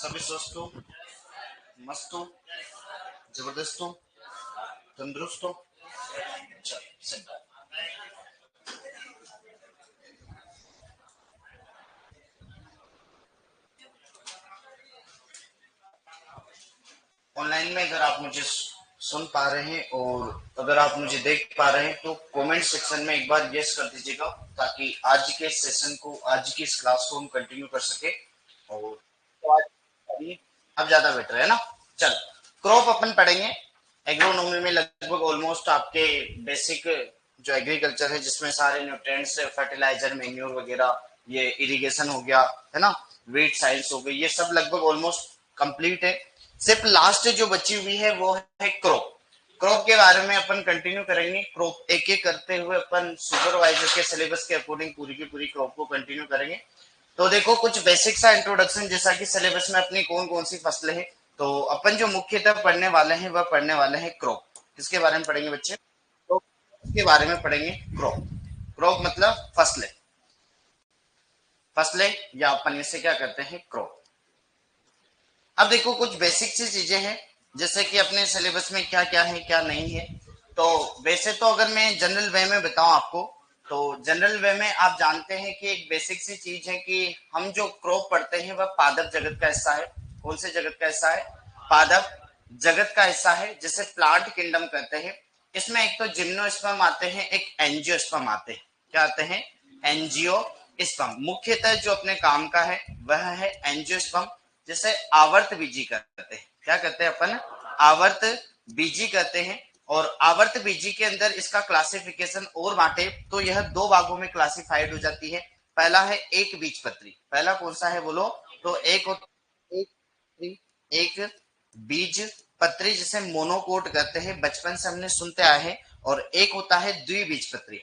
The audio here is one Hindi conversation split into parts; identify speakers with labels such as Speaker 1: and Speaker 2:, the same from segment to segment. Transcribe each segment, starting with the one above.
Speaker 1: सभी स्वस्थ हो, मस्त हो, जबरदस्त हो, तंदुरुस्त हो। ऑनलाइन में अगर आप मुझे सुन पा रहे हैं और अगर आप मुझे देख पा रहे हैं तो कमेंट सेक्शन में एक बार यस कर दीजिएगा, ताकि आज के सेशन को, आज की इस क्लास को हम कंटिन्यू कर सके। और तो आज अभी अब ज्यादा बेटर है ना। चल, क्रॉप अपन पढ़ेंगे। एग्रोनॉमी में लगभग ऑलमोस्ट आपके बेसिक जो एग्रीकल्चर है, जिसमें सारे न्यूट्रिएंट्स, फर्टिलाइजर, मैन्योर वगैरह, ये इरिगेशन हो गया है ना, वीट साइंस हो गई, ये सब लगभग ऑलमोस्ट कंप्लीट है। सिर्फ लास्ट जो बची हुई है वो है क्रॉप। क्रॉप के बारे में अपन कंटिन्यू करेंगे। क्रॉप एक एक करते हुए अपन सुपरवाइजर के सिलेबस के अकॉर्डिंग पूरी की पूरी क्रॉप को कंटिन्यू करेंगे। तो देखो, कुछ बेसिक सा इंट्रोडक्शन, जैसा कि सिलेबस में अपनी कौन कौन सी फसलें हैं। तो अपन जो मुख्यतः पढ़ने वाले हैं वह पढ़ने वाले हैं क्रॉप। किसके बारे में पढ़ेंगे बच्चे? क्रॉप के बारे में पढ़ेंगे। क्रॉप, क्रॉप मतलब फसलें। फसलें या अपन इसे क्या करते हैं, क्रॉप। अब देखो, कुछ बेसिक सी चीजें हैं, जैसे कि अपने सिलेबस में क्या क्या है क्या नहीं है। तो वैसे तो अगर मैं जनरल वे में बताऊं आपको, तो जनरल वे में आप जानते हैं कि एक बेसिक सी चीज है कि हम जो क्रॉप पढ़ते हैं वह पादप जगत का हिस्सा है। कौन से जगत का हिस्सा है? पादप जगत का हिस्सा है, जिसे प्लांट किंगडम कहते हैं। इसमें एक तो जिम्नोस्पर्म आते हैं, एक एंजियोस्पर्म आते हैं। क्या आते हैं? एंजियोस्पर्म। मुख्यतः जो अपने काम का है वह है एंजियोस्पर्म, जिसे आवर्त बीजी कहते हैं। क्या कहते हैं अपन? आवर्त बीजी कहते हैं। और आवर्त बीजी के अंदर इसका क्लासिफिकेशन और बांटे तो यह दो भागों में क्लासिफाइड हो जाती है। पहला है एक बीज पत्री। पहला कौन सा है बोलो? तो एक बीज पत्री, जिसे मोनोकोट कहते हैं, बचपन से हमने सुनते आए हैं। और एक होता है द्विबीज पत्री।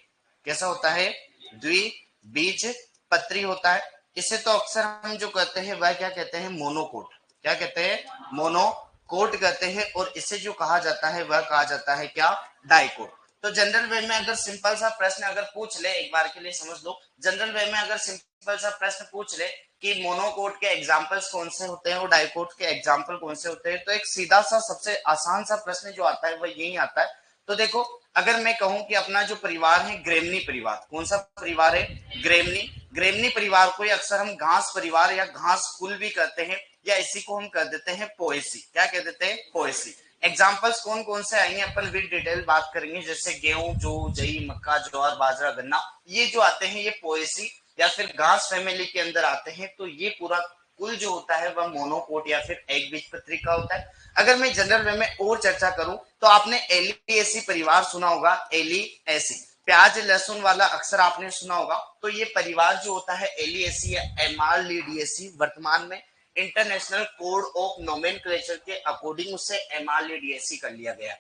Speaker 1: कैसा होता है? द्विबीज पत्री होता है। इसे तो अक्सर हम जो कहते हैं वह क्या कहते हैं? मोनोकोट। क्या कहते हैं? मोनोकोट कहते हैं। और इसे जो कहा जाता है वह कहा जाता है क्या? डाइकोट। तो जनरल वे में अगर सिंपल सा प्रश्न अगर पूछ ले, एक बार के लिए समझ लो, जनरल वे में अगर सिंपल सा प्रश्न पूछ ले कि मोनोकोट के एग्जाम्पल्स कौन से होते हैं और डाइकोट के एग्जाम्पल कौन से होते हैं, तो एक सीधा सा सबसे आसान सा प्रश्न जो आता है वह यही आता है। तो देखो, अगर मैं कहूं कि अपना जो परिवार है ग्रेमनी परिवार, कौन सा परिवार है? ग्रेमनी। ग्रेमनी परिवार को अक्सर हम घास परिवार या घास कुल भी कहते हैं, या इसी को हम कह देते हैं पोएसी। क्या कह देते हैं? पोएसी। एग्जाम्पल्स कौन कौन से आएंगे अपन विद डिटेल बात करेंगे, जैसे गेहूं, जौ, जई, मक्का, ज्वार, बाजरा, गन्ना, ये जो आते हैं ये पोएसी या फिर घास फैमिली के अंदर आते हैं। तो ये पूरा कुल जो होता है वह मोनोकोट या फिर एक बीजपत्री का होता है। अगर मैं जनरल वे में और चर्चा करूं तो आपने एलिएसी परिवार सुना होगा। एलिएसी, प्याज लहसुन वाला अक्सर आपने सुना होगा। तो ये परिवार जो होता है एलिएसी या एमारलिडिएसी, वर्तमान में इंटरनेशनल कोड ऑफ नोमेनक्लेचर के अकॉर्डिंग उससे एमारलिडिएसी कर लिया गया।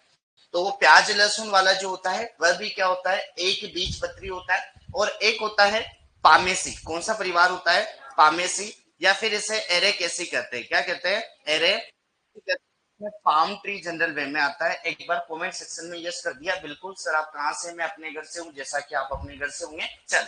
Speaker 1: तो वो प्याज लहसुन वाला जो होता है वह भी क्या होता है? एक बीज पत्री होता है। और एक होता है पामेसी। कौन सा परिवार होता है? पामेसी, या फिर इसे एरेकेसी कहते हैं। क्या कहते हैं? एरे पाम ट्री जनरल वे में आता है। एक बार कमेंट सेक्शन में यस कर दिया। बिल्कुल सर, आप कहां से? मैं अपने घर से हूँ, जैसा कि आप अपने घर से होंगे। चल,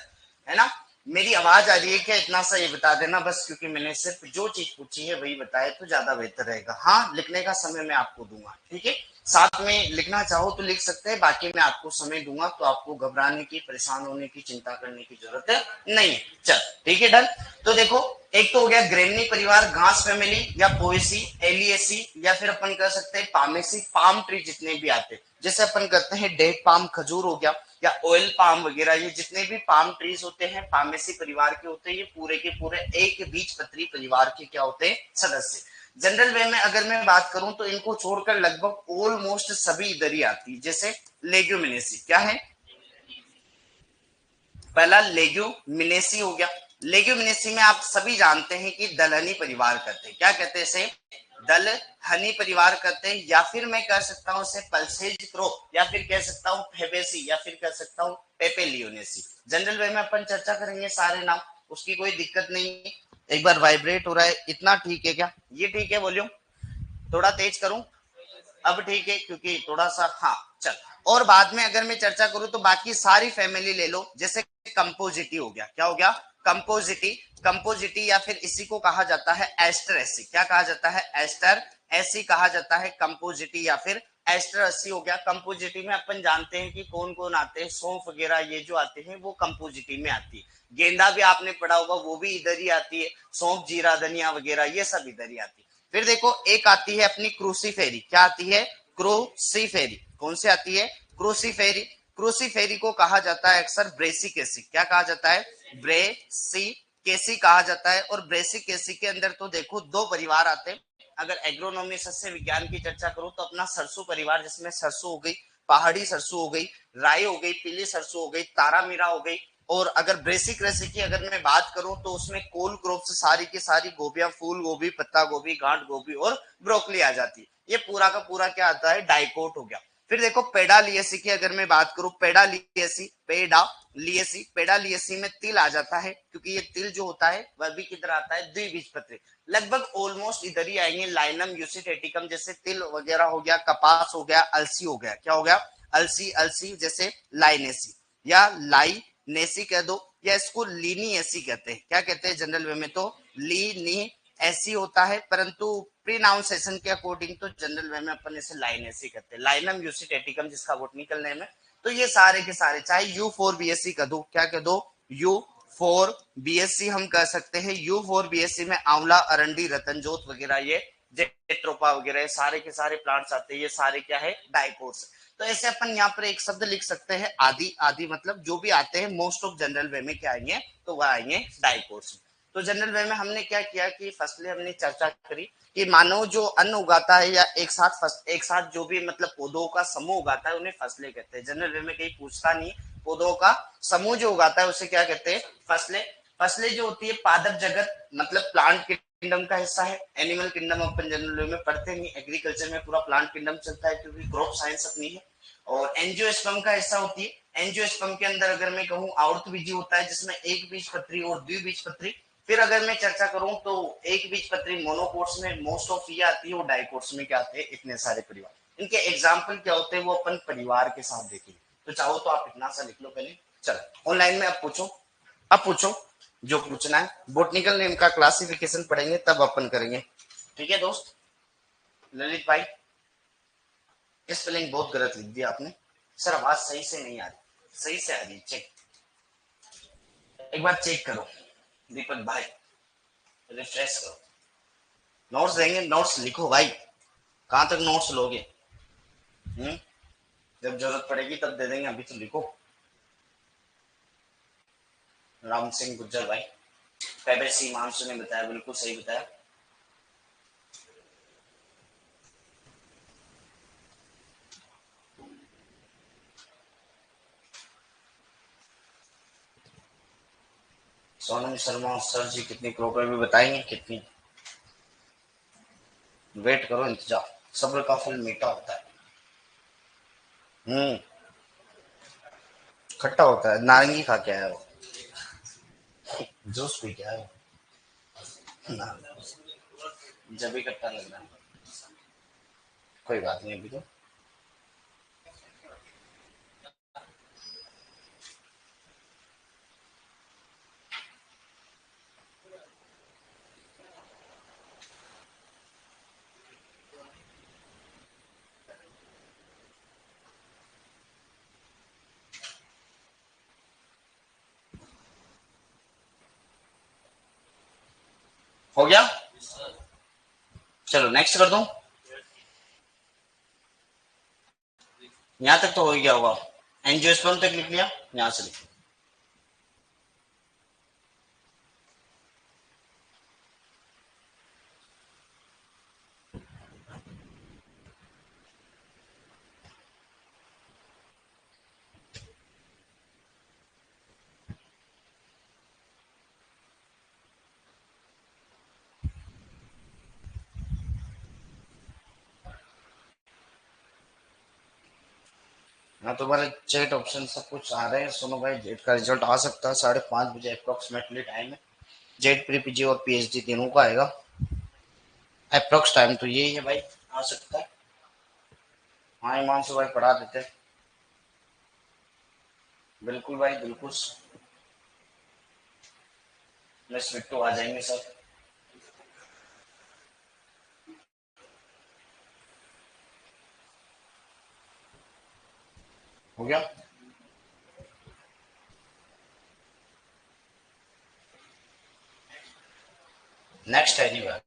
Speaker 1: है ना? मेरी आवाज आ रही है क्या? इतना सा ये बता देना बस, क्योंकि मैंने सिर्फ जो चीज पूछी है वही बताए तो ज्यादा बेहतर रहेगा। हाँ, लिखने का समय मैं आपको दूंगा, ठीक है? साथ में लिखना चाहो तो लिख सकते हैं, बाकी मैं आपको समय दूंगा, तो आपको घबराने की, परेशान होने की, चिंता करने की जरूरत नहीं है। चल, ठीक है, डन। तो देखो, एक तो हो गया ग्रेमनी परिवार, घास फैमिली या पोएसी, एलिएसी, या फिर अपन कह सकते हैं पामेसी। पाम ट्री जितने भी आते, जैसे अपन करते हैं डेट पाम, खजूर हो गया, या ऑयल पाम वगैरह, ये जितने भी पाम ट्रीज होते हैं पामेसी परिवार के होते हैं। ये पूरे के पूरे एक बीज पत्री परिवार के क्या होते हैं? सदस्य। जनरल वे में अगर मैं बात करूं तो इनको छोड़कर लगभग ऑलमोस्ट सभी इधर ही आती है। जैसे लेग्यूमिनेसी, क्या है? पहला लेग्यूमिनेसी हो गया। लेग्यूमिनेसी में आप सभी जानते हैं कि दलहनी परिवार करते हैं। क्या कहते हैं इसे? दलहनी परिवार करते हैं। या फिर मैं कह सकता हूं इसे पल्सेज क्रॉप, या फिर कह सकता हूं फेबेसी, या फिर कह सकता हूं पेपेलियोनेसी। जनरल वे में अपन चर्चा करेंगे सारे नाम, उसकी कोई दिक्कत नहीं है। एक बार वाइब्रेट हो रहा है, इतना ठीक है क्या? ये ठीक है? वॉल्यूम थोड़ा तेज करूं? अब ठीक है, क्योंकि थोड़ा सा, हाँ चल। और बाद में अगर मैं चर्चा करूं तो बाकी सारी फैमिली ले लो, जैसे कंपोजिटी हो गया। क्या हो गया? कंपोजिटी, कंपोजिटी या फिर इसी को कहा जाता है एस्टर एसिड। क्या कहा जाता है? एस्टर एसिड कहा जाता है कंपोजिटी या फिर एस्टर एसिड हो गया। कंपोजिटी में अपन जानते हैं कि कौन कौन आते हैं, सौंफ वगैरह ये जो आते हैं वो कंपोजिटी में आती है। गेंदा भी आपने पढ़ा होगा, वो भी इधर ही आती है। सौंफ, जीरा, धनिया वगैरह ये सब इधर ही आती है। फिर देखो एक आती है अपनी क्रूसीफेरी। क्या आती है? क्रूसीफेरी। कौन सी आती है? क्रूसीफेरी। क्रूसीफेरी को कहा जाता है अक्सर ब्रेसिक एसिड। क्या कहा जाता है? ब्रेसिकेसी कहा जाता है। और ब्रेसिकेसी के अंदर तो देखो दो परिवार आते हैं। अगर एग्रोनॉमी सस्य विज्ञान की चर्चा करूं तो अपना सरसों परिवार, जिसमें सरसों हो गई, पहाड़ी सरसों हो गई, राई हो गई, पीली सरसों हो गई, तारामीरा हो गई। और अगर बेसिक रेसिपी की अगर मैं बात करूं तो उसमें कोल क्रॉप सारी की सारी गोभियां, फूल गोभी, पत्ता गोभी, गांठ गोभी और ब्रोकली आ जाती है। ये पूरा का पूरा क्या आता है? डाइकोट हो गया। फिर देखो पेडालियसी की अगर मैं बात करूं, पेडालियसी में तिल आ जाता है, क्योंकि ये तिल जो होता है वह भी किधर आता है? द्विबीजपत्री। लगभग ऑलमोस्ट इधर ही आएंगे। लाइनम यूसिटेटिकम जैसे तिल वगैरह हो गया, कपास हो गया, अलसी हो गया। क्या हो गया? अलसी, अलसी जैसे लाइनेसी या लाइनेसी कह दो, या इसको लीनिएसी कहते हैं। क्या कहते हैं जनरल वे में? तो लीनी ऐसी होता है, परंतु प्रीनाउंसिएशन के अकॉर्डिंग तो जनरल वे में अपन इसे लाइन ऐसी कहते हैं। लाइनम यूसिटेटिकम जिसका बोटनिकल नेम है। तो ये सारे के सारे, चाहे U4BSc कह दो, क्या कह दो? U4BSc हम कह सकते हैं। U4BSc में आंवला, अरंडी, रतनजोत वगैरह, ये जेट्रोपा वगैरह सारे के सारे प्लांट्स आते हैं। ये सारे क्या है? डाइकोट्स। तो ऐसे अपन यहाँ पर एक शब्द लिख सकते हैं आदि। आदि मतलब जो भी आते हैं मोस्ट ऑफ जनरल वे में क्या आएंगे? तो वह आएंगे डाइकोट्स। तो जनरल वे में हमने क्या किया कि फसलें हमने चर्चा करी कि मानव जो अन्न उगाता है या एक साथ जो भी मतलब पौधों का समूह उगाता है उन्हें फसलें कहते हैं। जनरल वे में कहीं पूछता नहीं, पौधों का समूह जो उगाता है उसे क्या कहते हैं? फसलें। फसलें जो होती है पादप जगत मतलब प्लांट किंगडम का हिस्सा है। एनिमल किंगडम अपन जनरल वे में पढ़ते नहीं, एग्रीकल्चर में पूरा प्लांट किंगडम चलता है क्योंकि क्रॉप साइंस अपनी है। और एंजियोस्पर्म का हिस्सा होती है। एंजियोस्पर्म के अंदर अगर मैं कहूँ आवृतबीजी होता है, जिसमें एक बीजपत्री और द्विबीजपत्री। फिर अगर मैं चर्चा करूं तो एक बीजपत्री मोनोकोट्स में मोस्ट ऑफ ये आती है, और डाइकोट्स में क्या आते हैं? इतने सारे परिवार। इनके एग्जाम्पल क्या होते हैं वो अपन परिवार के साथ देखेंगे। तो चाहो तो आप इतना सा लिख लो पहले। चलो ऑनलाइन में अब पूछो, अब पूछो जो पूछना है। बोटनिकल नेम का क्लासिफिकेशन पढ़ेंगे तब अपन करेंगे। ठीक है दोस्त? ललित भाई, स्पेलिंग बहुत गलत लिख दिया आपने। सर आवाज सही से नहीं आ रही। सही से आ रही, चेक, एक बार चेक करो। दीपक भाई रिफ्रेश करो। नोट्स देंगे, नोट्स लिखो भाई। कहां तक नोट्स लोगे? जब जरूरत पड़ेगी तब दे देंगे, अभी तो लिखो। राम सिंह गुज्जर भाई, पहले सीमांशु ने बताया, बिल्कुल सही बताया। सोनम शर्मा सर जी कितनी करोड़ भी बताएंगे कितनी? वेट करो, इंतजार, सब्र का फल मीठा होता है। खट्टा होता है। नारंगी खा के आया हो? जूस पी के आया हो ना? जब भी खट्टा लग रहा है। कोई बात नहीं, अभी तो हो गया। चलो नेक्स्ट कर दूं। यहां तक तो हो ही गया होगा। एंजियोस्पर्म तक लिख लिया, यहां से लिख। हाँ, तुम्हारे चैट ऑप्शन सब कुछ आ रहे हैं। सुनो भाई, जेट का रिजल्ट आ सकता है 5:30 बजे अप्रोक्सीमेटली टाइम है। जेट प्री पीजी और पीएचडी तीनों का आएगा। अप्रोक्स टाइम तो यही है भाई, आ सकता है। हाँ हिमांशु भाई पढ़ा देते। बिल्कुल भाई बिल्कुल। मिस बिट्टू आ जाएंगे सर। हो गया। नेक्स्ट है जी बात।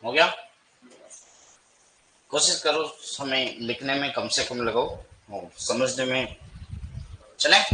Speaker 1: हो गया। कोशिश करो समय लिखने में कम से कम लगाओ और समझने में चले।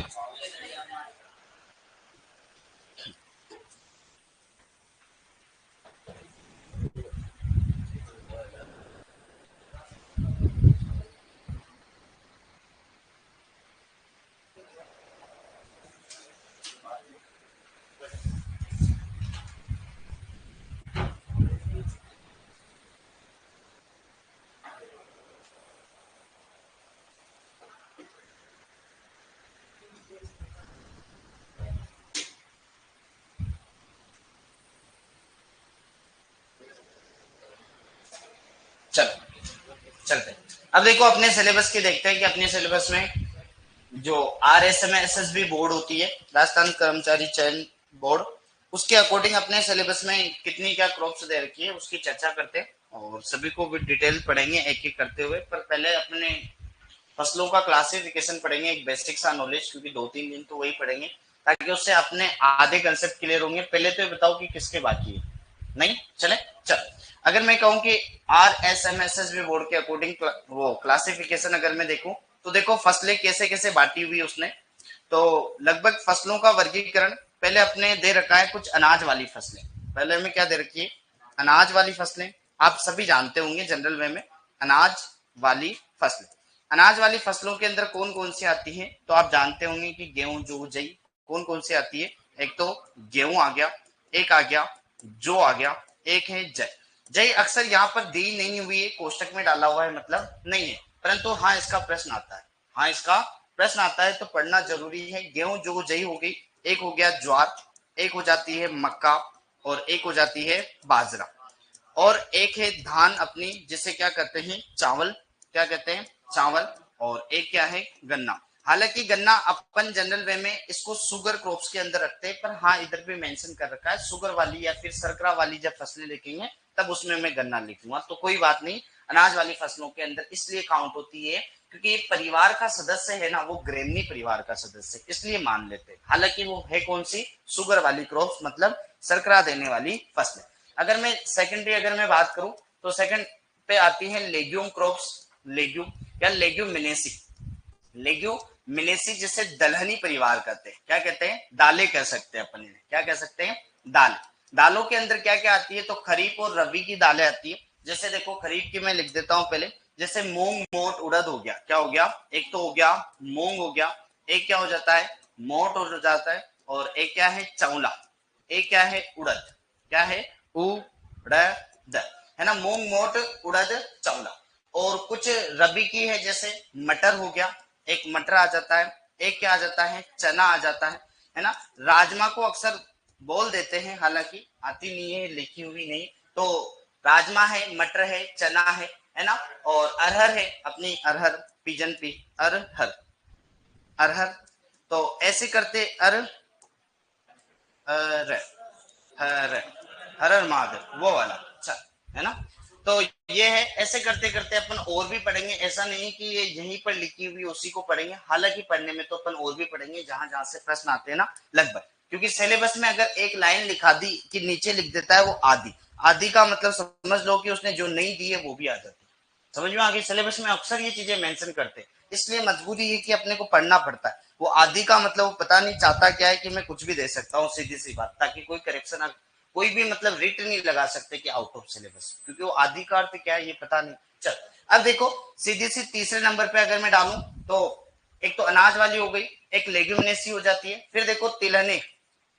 Speaker 1: चल चलते। अब देखो अपने सिलेबस की देखते हैं कि अपने सिलेबस में जो RSMSSB बोर्ड होती है, राजस्थान कर्मचारी चयन बोर्ड, उसके अकॉर्डिंग अपने सिलेबस में कितनी क्या क्रॉप्स दे रखी है उसकी चर्चा करते हैं और सभी को भी डिटेल पढ़ेंगे एक एक करते हुए। पर पहले अपने फसलों का क्लासिफिकेशन पढ़ेंगे, एक बेसिक सा नॉलेज, क्योंकि 2-3 दिन तो वही पढ़ेंगे ताकि उससे अपने आधे कंसेप्ट क्लियर होंगे। पहले तो बताओ कि किसके बाकी है, नहीं चले। चल, अगर मैं कहूं कि RSMSSB बोर्ड के अकॉर्डिंग वो क्लासिफिकेशन अगर मैं देखूं तो देखो फसलें कैसे कैसे बांटी हुई उसने। तो लगभग फसलों का वर्गीकरण पहले अपने दे रखा है कुछ अनाज वाली फसलें। पहले हमें क्या दे रखी है, अनाज वाली फसलें। आप सभी जानते होंगे जनरल वे में अनाज वाली फसलें। अनाज वाली फसलों के अंदर कौन कौन सी आती है, तो आप जानते होंगे कि गेहूं जौ जई कौन कौन सी आती है। एक तो गेहूं आ गया, एक आ गया जो आ गया, एक है जय। जय अक्सर यहाँ पर दी नहीं हुई है, कोष्टक में डाला हुआ है, मतलब नहीं है, परंतु हाँ इसका प्रश्न आता है। हाँ इसका प्रश्न आता है तो पढ़ना जरूरी है। गेहूं जो जई हो गई, एक हो गया ज्वार, एक हो जाती है मक्का और एक हो जाती है बाजरा, और एक है धान अपनी जिसे क्या कहते हैं चावल, क्या कहते हैं चावल, और एक क्या है गन्ना। हालांकि गन्ना अपन जनरल वे में इसको शुगर क्रॉप्स के अंदर रखते हैं, पर हाँ इधर भी मेंशन कर रखा है शुगर वाली या फिर शर्करा वाली जब फसलें लिखेंगे तब उसमें मैं गन्ना लिखूंगा, तो कोई बात नहीं। अनाज वाली फसलों के अंदर इसलिए काउंट होती है क्योंकि एक परिवार का सदस्य है ना, वो ग्रेमनी परिवार का सदस्य, इसलिए मान लेते हैं। हालांकि वो है कौन सी, शुगर वाली क्रॉप्स, मतलब शर्करा देने वाली फसलें। अगर मैं सेकेंडरी अगर मैं बात करूं तो सेकंड पे आती है लेग्यूम क्रॉप्स, लेग्यूम या लेग्यूमिनेसी। लेग्यूमिनेसी जिसे दलहनी परिवार कहते हैं, क्या कहते हैं दालें कह सकते हैं अपन इन्हें, क्या कह सकते हैं दाल। दालों के अंदर क्या क्या आती है, तो खरीफ और रबी की दालें आती है। जैसे देखो खरीफ की मैं लिख देता हूं पहले, जैसे मूंग मोट उड़द हो गया, क्या हो गया, एक तो हो गया मूंग हो गया, एक क्या हो जाता है मोट हो जाता है, और एक क्या है चौला, एक क्या है उड़द, क्या है उड़द, है ना, मूंग मोट उड़द चौला। और कुछ रबी की है जैसे मटर हो गया, एक मटर आ जाता है, एक क्या आ जाता है चना आ जाता है ना। राजमा को अक्सर बोल देते हैं, हालांकि आती नहीं है, लिखी हुई नहीं। तो राजमा है, मटर है, चना है ना, और अरहर है अपनी, अरहर पिजन पी, अरहर, अरहर। तो ऐसे करते अर हर हर महादेव वो वाला, अच्छा, है ना। तो ये है, ऐसे करते करते अपन और भी पढ़ेंगे, ऐसा नहीं कि ये यहीं पर लिखी हुई उसी को पढ़ेंगे, हालांकि पढ़ने में तो अपन और भी पढ़ेंगे जहां जहां से प्रश्न आते हैं ना, लगभग। क्योंकि सिलेबस में अगर एक लाइन लिखा दी कि नीचे लिख देता है वो आदि, आदि का मतलब समझ लो कि उसने जो नहीं दी है वो भी आ जाती है। समझ में आ गई। सिलेबस में अक्सर ये चीजें मेंशन करते हैं, इसलिए मजबूरी है कि अपने को पढ़ना पड़ता है। वो आदि का मतलब वो पता नहीं चाहता क्या है कि मैं कुछ भी दे सकता हूँ, सीधी सी बात, ताकि कोई करेक्शन कोई भी मतलब रिट नहीं लगा सकते कि आउट ऑफ सिलेबस, क्योंकि वो आदि का अर्थ क्या है ये पता नहीं। चल अब देखो सीधी सी तीसरे नंबर पे अगर मैं डालूं तो एक तो अनाज वाली हो गई, एक लेग्यूमिनेसी हो जाती है, फिर देखो तिलहनी,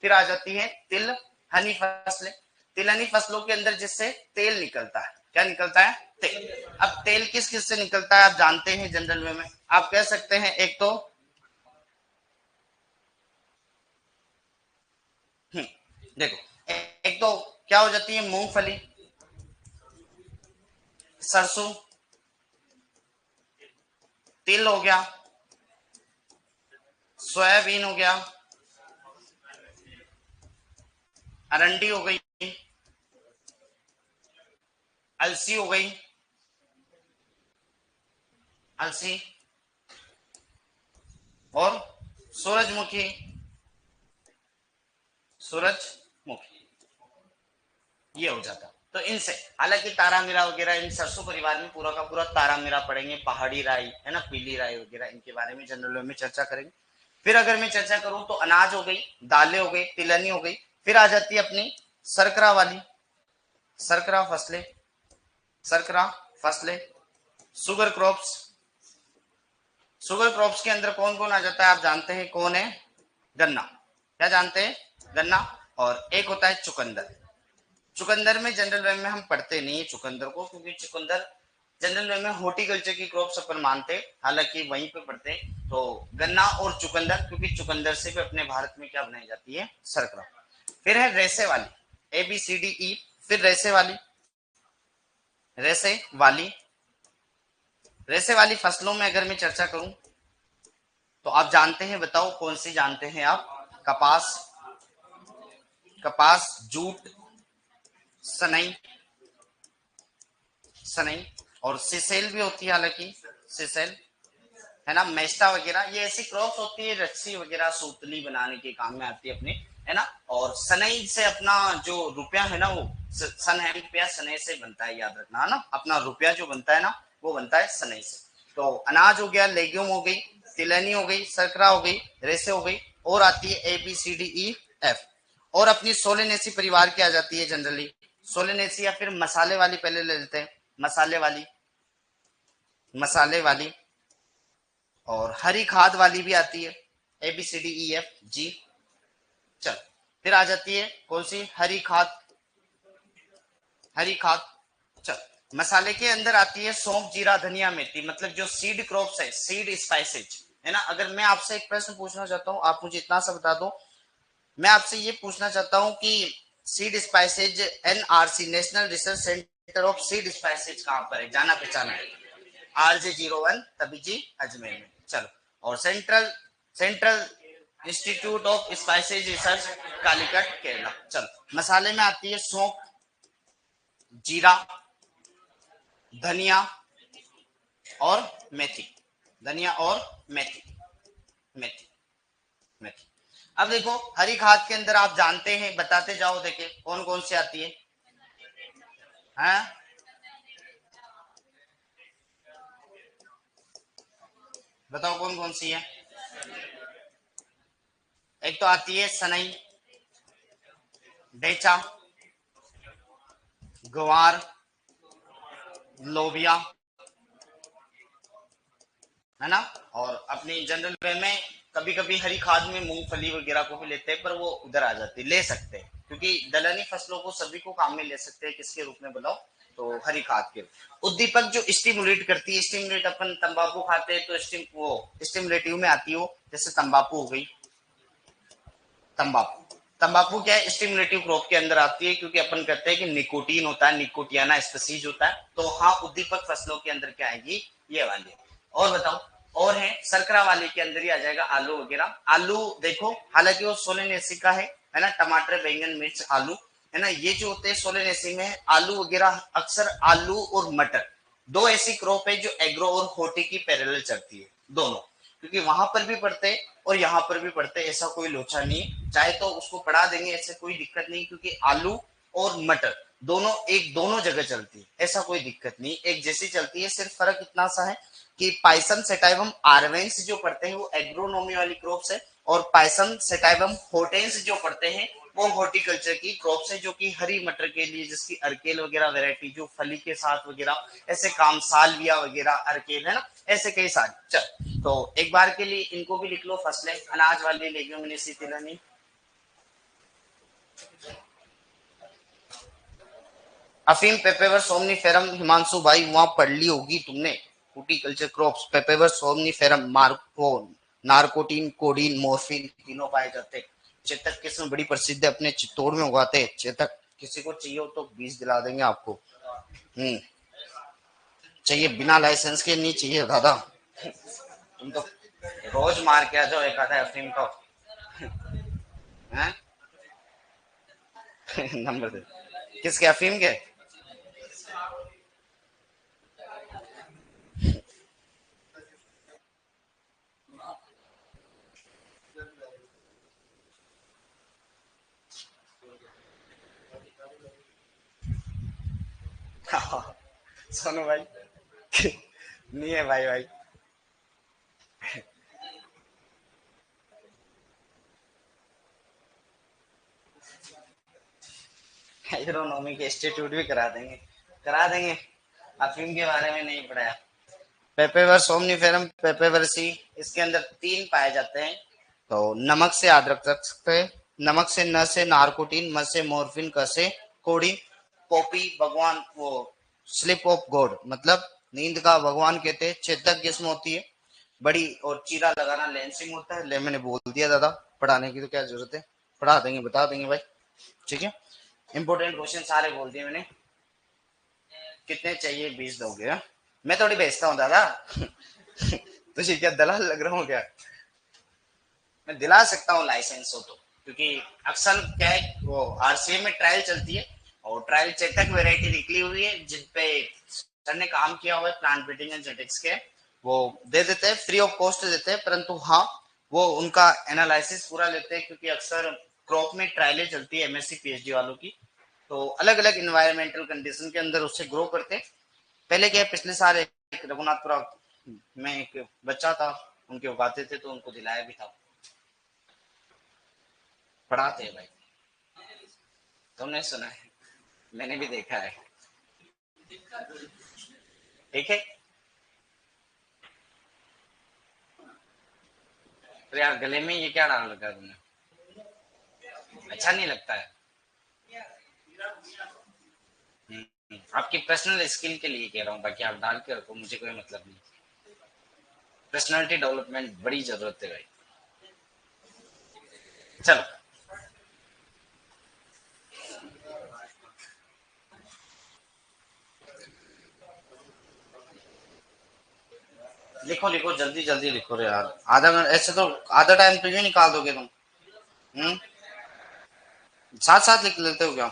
Speaker 1: फिर आ जाती है तिलहनी फसलें। तिलहनी फसलों के अंदर जिससे तेल निकलता है, क्या निकलता है? तेल। अब तेल किस किस से निकलता है आप जानते हैं जनरल वे में, आप कह सकते हैं एक तो देखो एक तो क्या हो जाती है, मूंगफली, सरसों, तिल हो गया, सोयाबीन हो गया, अरंडी हो गई, अलसी हो गई, अलसी, और सूरजमुखी, सूरजमुखी, ये हो जाता। तो इनसे हालांकि तारामीरा वगैरह इन सरसों परिवार में पूरा का पूरा तारामीरा पढ़ेंगे, पहाड़ी राई है ना, पीली राई वगैरह, इनके बारे में जनरल में चर्चा करेंगे। फिर अगर मैं चर्चा करूं तो अनाज हो गई, दालें हो गई, तिलहनी हो गई, फिर आ जाती है अपनी सरकरा वाली, सरकरा फसलें, सरकरा फसलें, सुगर क्रॉप्स। सुगर क्रॉप्स के अंदर कौन कौन आ जाता है आप जानते हैं, कौन है? गन्ना, क्या जानते हैं? गन्ना। और एक होता है चुकंदर। चुकंदर में जनरल वे में हम पढ़ते नहीं है चुकंदर को, क्योंकि चुकंदर जनरल वे में हॉर्टिकल्चर की क्रॉप्स अपन मानते, हालांकि वहीं पे पढ़ते। तो गन्ना और चुकंदर, क्योंकि चुकंदर से भी अपने भारत में क्या बनाई जाती है? सरकरा। फिर है रेसे वाली, ए बी सी डी ई, फिर रेसे वाली, रेसे वाली, रेसे वाली फसलों में अगर मैं चर्चा करूं तो आप जानते हैं, बताओ कौन सी जानते हैं आप? कपास, कपास, जूट, सनई, सनई, और सिसेल भी होती है, हालांकि सिसेल है ना, मेस्टा वगैरह, ये ऐसी क्रॉप्स होती है, रस्सी वगैरह सूतली बनाने के काम में आती है अपने, है ना। और सनई से अपना जो रुपया है ना, वो सन है रुपया सनई से बनता है, याद रखना है ना, अपना रुपया जो बनता है ना वो बनता है सनई से। तो अनाज हो गया, लेग्यूम हो गई, तिलहनी हो गई, सरकरा हो गई, रेसे हो गई, और आती है A B C D E F. और अपनी सोलेनेसी परिवार की आ जाती है जनरली, सोलेनेसी, या फिर मसाले वाली पहले ले लेते हैं, मसाले वाली, मसाले वाली, और हरी खाद वाली भी आती है, A B C D E F G. चल फिर आ जाती है कौन सी? हरी खाद, हरी खाद। चल मसाले के अंदर आती है सौंफ, जीरा, धनिया, मेथी, मतलब जो सीड क्रॉप्स है, सीड स्पाइसेज, है ना। अगर मैं आपसे एक प्रश्न पूछना चाहता हूँ, आप मुझे इतना सा बता दो, मैं आपसे ये पूछना चाहता हूँ कि seed spices NRC, national research centre of seed spices कहाँ पर है? जाना पहचाना है, RJ01 तभी जी अजमेर में। चलो, और central central institute of spices research Calicut Kerala. चलो मसाले में आती है सौंफ, जीरा, धनिया और मेथी, धनिया और मेथी, मेथी, मेथी। अब देखो हरी खाद के अंदर आप जानते हैं, बताते जाओ, देखे कौन कौन सी आती है, हैं? बताओ कौन कौन सी है? एक तो आती है सनई, ढेचा, ग्वार, लोबिया, है ना। और अपनी जनरल वे में कभी कभी हरी खाद में मूंगफली वगैरह को भी लेते हैं, पर वो उधर आ जाती है, ले सकते हैं, क्योंकि दलहनी फसलों को सभी को काम में ले सकते हैं, किसके रूप में बताओ? तो हरी खाद के उद्दीपक जो स्टिमुलेट करती है, स्टिमुलेट अपन तंबाकू खाते हैं तो वो स्टिमुलेटिव में आती हो, जैसे तंबाकू हो गई, तंबाकू, तंबाकू क्या है? स्टिमुलेटिव क्रॉप के अंदर आती है, क्योंकि अपन कहते हैं कि निकोटीन होता है, निकोटियाना स्पीसीज होता है। तो हाँ, उद्दीपक फसलों के अंदर क्या आएगी? ये वाली। और बताओ, और है सरकरा वाले के अंदर ही आ जाएगा आलू वगैरह। आलू देखो, हालांकि वो सोलेनेसी का है ना, टमाटर, बैंगन, मिर्च, आलू, है ना, ये जो होते हैं सोलेनेसी में, आलू वगैरह। अक्सर आलू और मटर दो ऐसी क्रॉप है जो एग्रो और होर्टी की पैरेलल चलती है, दोनों, क्योंकि वहां पर भी पढ़ते हैं और यहाँ पर भी पढ़ते हैं, ऐसा कोई लोचा नहीं, चाहे तो उसको पढ़ा देंगे, ऐसे कोई दिक्कत नहीं, क्योंकि आलू और मटर दोनों जगह चलती है, ऐसा कोई दिक्कत नहीं, एक जैसी चलती है। सिर्फ फर्क इतना सा है कि पाइसम सेटाइवम आर्वेंस जो पढ़ते हैं वो एग्रोनॉमी वाली क्रॉप्स है, और पाइसम सेटाइवम होटेंस जो पढ़ते हैं वो हॉर्टिकल्चर की क्रॉप्स है, जो कि हरी मटर के लिए, जिसकी अर्केल वगैरह वैरायटी जो फली के साथ वगैरह, ऐसे काम सालविया वगैरह अर्केल है ना, ऐसे कई सारे। चल तो एक बार के लिए इनको भी लिख लो, फसलें अनाज वाली लेग्यूमिनेसी तिलहनी। अफीम पेपेवर सोमनीफेरम, हिमांशु भाई वहां पढ़ ली होगी तुमने, हॉर्टिकल्चर क्रॉप्स पेपेवर सोमनीफेरम, मार्को नार्कोटीन कोडीन मोर्फिन तीनों पाए जाते हैं। चेतक किस्म बड़ी प्रसिद्ध है, अपने चित्तौड़ में उगाते हैं चेतक, किसी को चाहिए हो तो बीज दिला देंगे आपको। चाहिए, बिना लाइसेंस के नहीं चाहिए दादा, तुम तो रोज मार के आ जाओ एक आधा अफीम का है। नंबर दे, किसके, अफीम के? सोनू भाई नहीं है भाई भाई। एग्रोनॉमी के इंस्टीट्यूट भी करा देंगे, करा देंगे। अफीम के बारे में नहीं पढ़ाया। पेपेवर सोमनीफेरम पेपेवरसी, इसके अंदर तीन पाए जाते हैं। तो नमक से याद रख सकते हैं, नमक से न से नारकोटीन, म से मोरफिन, क से कोडीन। पॉपी भगवान, वो स्लिप ऑफ गॉड मतलब नींद का भगवान कहते हैं। चेतक किस्म होती है बड़ी, और चीरा लगाना लेंसिंग होता है। ले मैंने बोल दिया दादा, पढ़ाने की तो क्या जरूरत है, पढ़ा देंगे, बता देंगे भाई, ठीक है। इंपोर्टेंट क्वेश्चन सारे बोल दिए मैंने। कितने चाहिए, 20 दोगे? हा? मैं थोड़ी बेचता हूँ दादा। तुझे क्या दलाल लग रहा हूँ क्या? मैं दिला सकता हूँ लाइसेंस हो तो, क्योंकि अक्सर क्या है, वो आरसीए में ट्रायल चलती है, और ट्रायल चेतक वेरायटी निकली हुई है जिनपे सर ने काम किया हुआ है, प्लांट ब्रीडिंग एंड जेनेटिक्स के, वो दे देते हैं, फ्री ऑफ कॉस्ट देते हैं। परंतु हाँ, वो उनका एनालिसिस पूरा लेते हैं, क्योंकि अक्सर क्रॉप में ट्रायलें चलती है एमएससी पीएचडी वालों की, तो अलग अलग इन्वायरमेंटल कंडीशन के अंदर उससे ग्रो करते हैं। पहले क्या, पिछले साल एक रघुनाथपुरा में एक बच्चा था, उनके उगाते थे तो उनको दिलाया भी था। पढ़ाते हैं भाई, तुमने सुना है, मैंने भी देखा है, ठीक है। तो यार गले में ये क्या डाल रखा है तुमने, अच्छा नहीं लगता है। आपकी पर्सनल स्किल के लिए कह रहा हूँ, बाकी आप डाल के रखो, मुझे कोई मतलब नहीं। पर्सनालिटी डेवलपमेंट बड़ी जरूरत है भाई। चलो लिखो लिखो, जल्दी जल्दी लिखो रे यार, आधा घंटा ऐसे तो, आधा टाइम तो यूं निकाल दोगे तुम। हम्म, साथ साथ लिख लेते हो क्या?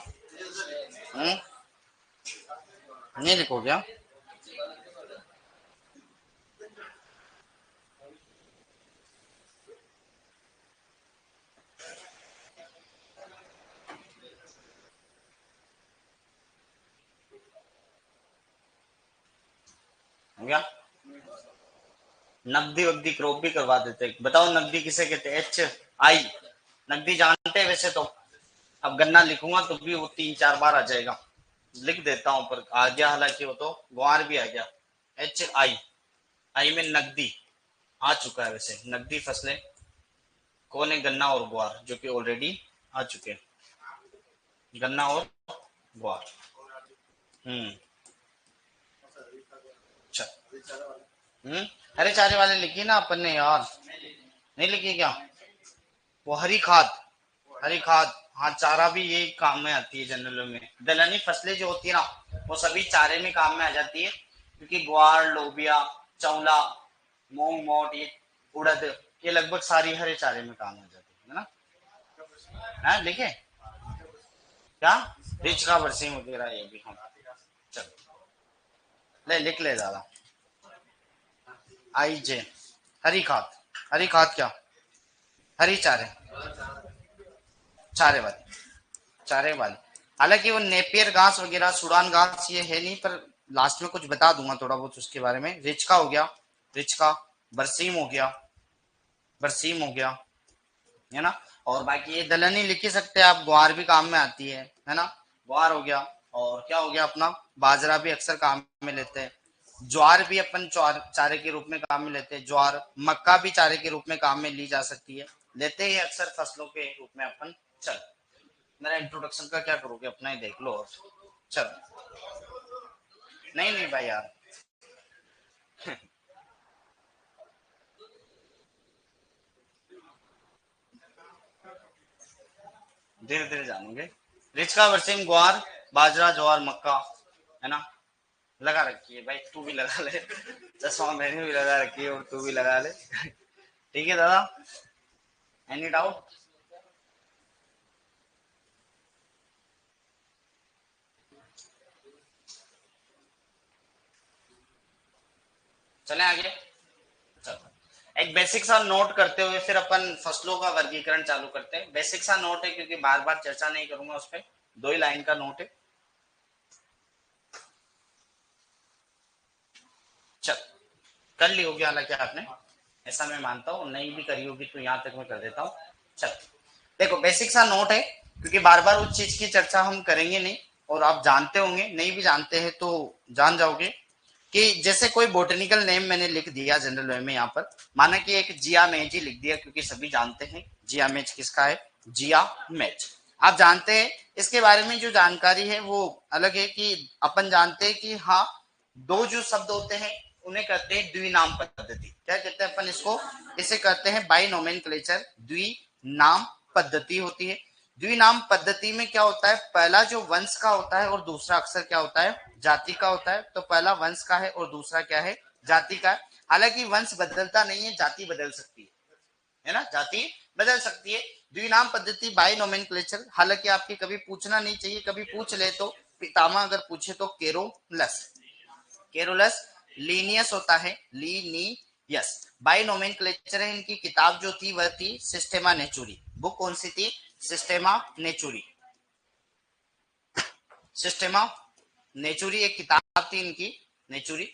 Speaker 1: हम्म, नहीं लिखो क्या? हो गया? नकदी वकदी क्रॉप भी करवा देते, बताओ नकदी किसे कहते हैं? HI, नकदी जानते हैं वैसे तो। अब गन्ना लिखूंगा तो भी वो 3 4 बार आ जाएगा, लिख देता हूं, पर आ गया, हालांकि वो तो ग्वार भी आ गया। HI, आई में नकदी आ चुका है, वैसे नकदी फसलें कौन है? गन्ना और ग्वार, जो कि ऑलरेडी आ चुके हैं, गन्ना और ग्वार। हम्म, अच्छा। हम्म, हरे चारे वाले लिखी ना अपन ने यार, नहीं लिखी क्या? वो हरी खाद, हरी खाद, हाँ चारा भी यही काम में आती है जनरल में। दलहनी फसलें जो होती है ना, वो सभी चारे में काम में आ जाती है, क्योंकि ग्वार, लोबिया, चौला, मूंग मोट, ये उड़द, ये लगभग सारी हरे चारे में काम आ जाती है ना। है लिखे क्या? रिच का बरसीम वगैरह ये भी, हाँ। चल ले, लिख ले ज्यादा। IJ, हरी खाद, हरी खाद क्या? हरी चारे, चारे वाली, चारे वाली, हालांकि वो नेपियर घास वगैरह, सूडान घास ये है नहीं, पर लास्ट में कुछ बता दूंगा थोड़ा बहुत उसके बारे में। रिचका हो गया, रिचका, बरसीम हो गया, बरसीम हो गया, है ना। और बाकी ये दलहनी लिख ही सकते हैं आप, ग्वार भी काम में आती है ना। ग्वार हो गया, और क्या हो गया अपना, बाजरा भी अक्सर काम में लेते हैं। ज्वार भी अपन चारे के रूप में काम में लेते हैं। ज्वार, मक्का भी चारे के रूप में काम में ली जा सकती है, लेते हैं अक्सर फसलों के रूप में अपन। चल, मेरा इंट्रोडक्शन का क्या करोगे, अपना ही देख लो। और चल, नहीं नहीं भाई यार, धीरे धीरे जानोगे। रिचका, बरसीम, ग्वार, बाजरा, ज्वार, मक्का, है ना। लगा रखी है भाई, तू भी लगा ले। चश्मा मैंने भी लगा रखी है और तू भी लगा ले। ठीक है दादा, एनी डाउट। चले आगे। चलो, एक बेसिक सा नोट करते हुए फिर अपन फसलों का वर्गीकरण चालू करते हैं। बेसिक सा नोट है क्योंकि बार बार चर्चा नहीं करूंगा उस पर, 2 ही लाइन का नोट है। चल, कर ली होगी हालांकि आपने, ऐसा मैं मानता हूँ, नहीं भी करी होगी तो यहाँ तक मैं कर देता हूँ। चल, देखो बेसिक सा नोट है क्योंकि बार बार उस चीज की चर्चा हम करेंगे नहीं, और आप जानते होंगे, नहीं भी जानते हैं तो जान जाओगे। कि जैसे कोई बोटेनिकल नेम मैंने लिख दिया जनरल वे में, यहाँ पर माना कि एक जिया मेज ही लिख दिया, क्योंकि सभी जानते हैं जिया मेज किसका है, जिया मेज। आप जानते हैं इसके बारे में जो जानकारी है वो अलग है, कि अपन जानते हैं कि हाँ, दो जो शब्द होते हैं उन्हें कहते हैं द्विनाम पद्धति। क्या कहते हैं अपन इसको, इसे कहते हैं बाइनोमेनक्लेचर, द्विनाम पद्धति होती है। द्विनाम पद्धति में क्या होता है, पहला जो वंश का होता है और दूसरा अक्सर क्या होता है, जाति का होता है। तो पहला वंश का है और दूसरा क्या है, जाति का है। हालांकि वंश बदलता नहीं है, जाति बदल सकती है ना, जाति बदल सकती है। द्विनाम पद्धति बाय नोमेनक्लेचर, हालांकि आपके कभी पूछना नहीं चाहिए, कभी पूछ ले तो पितामह अगर पूछे तो केरोलस, केरोलस लीनियस होता है, लीनियस। बाय नोमेनक्लेचर है। इनकी किताब जो थी वह थी सिस्टेमा नेचुरी। बुक कौन सी थी, सिस्टेमा नेचुरी, सिस्टेमा नेचुरी एक किताब थी इनकी, नेचुरी।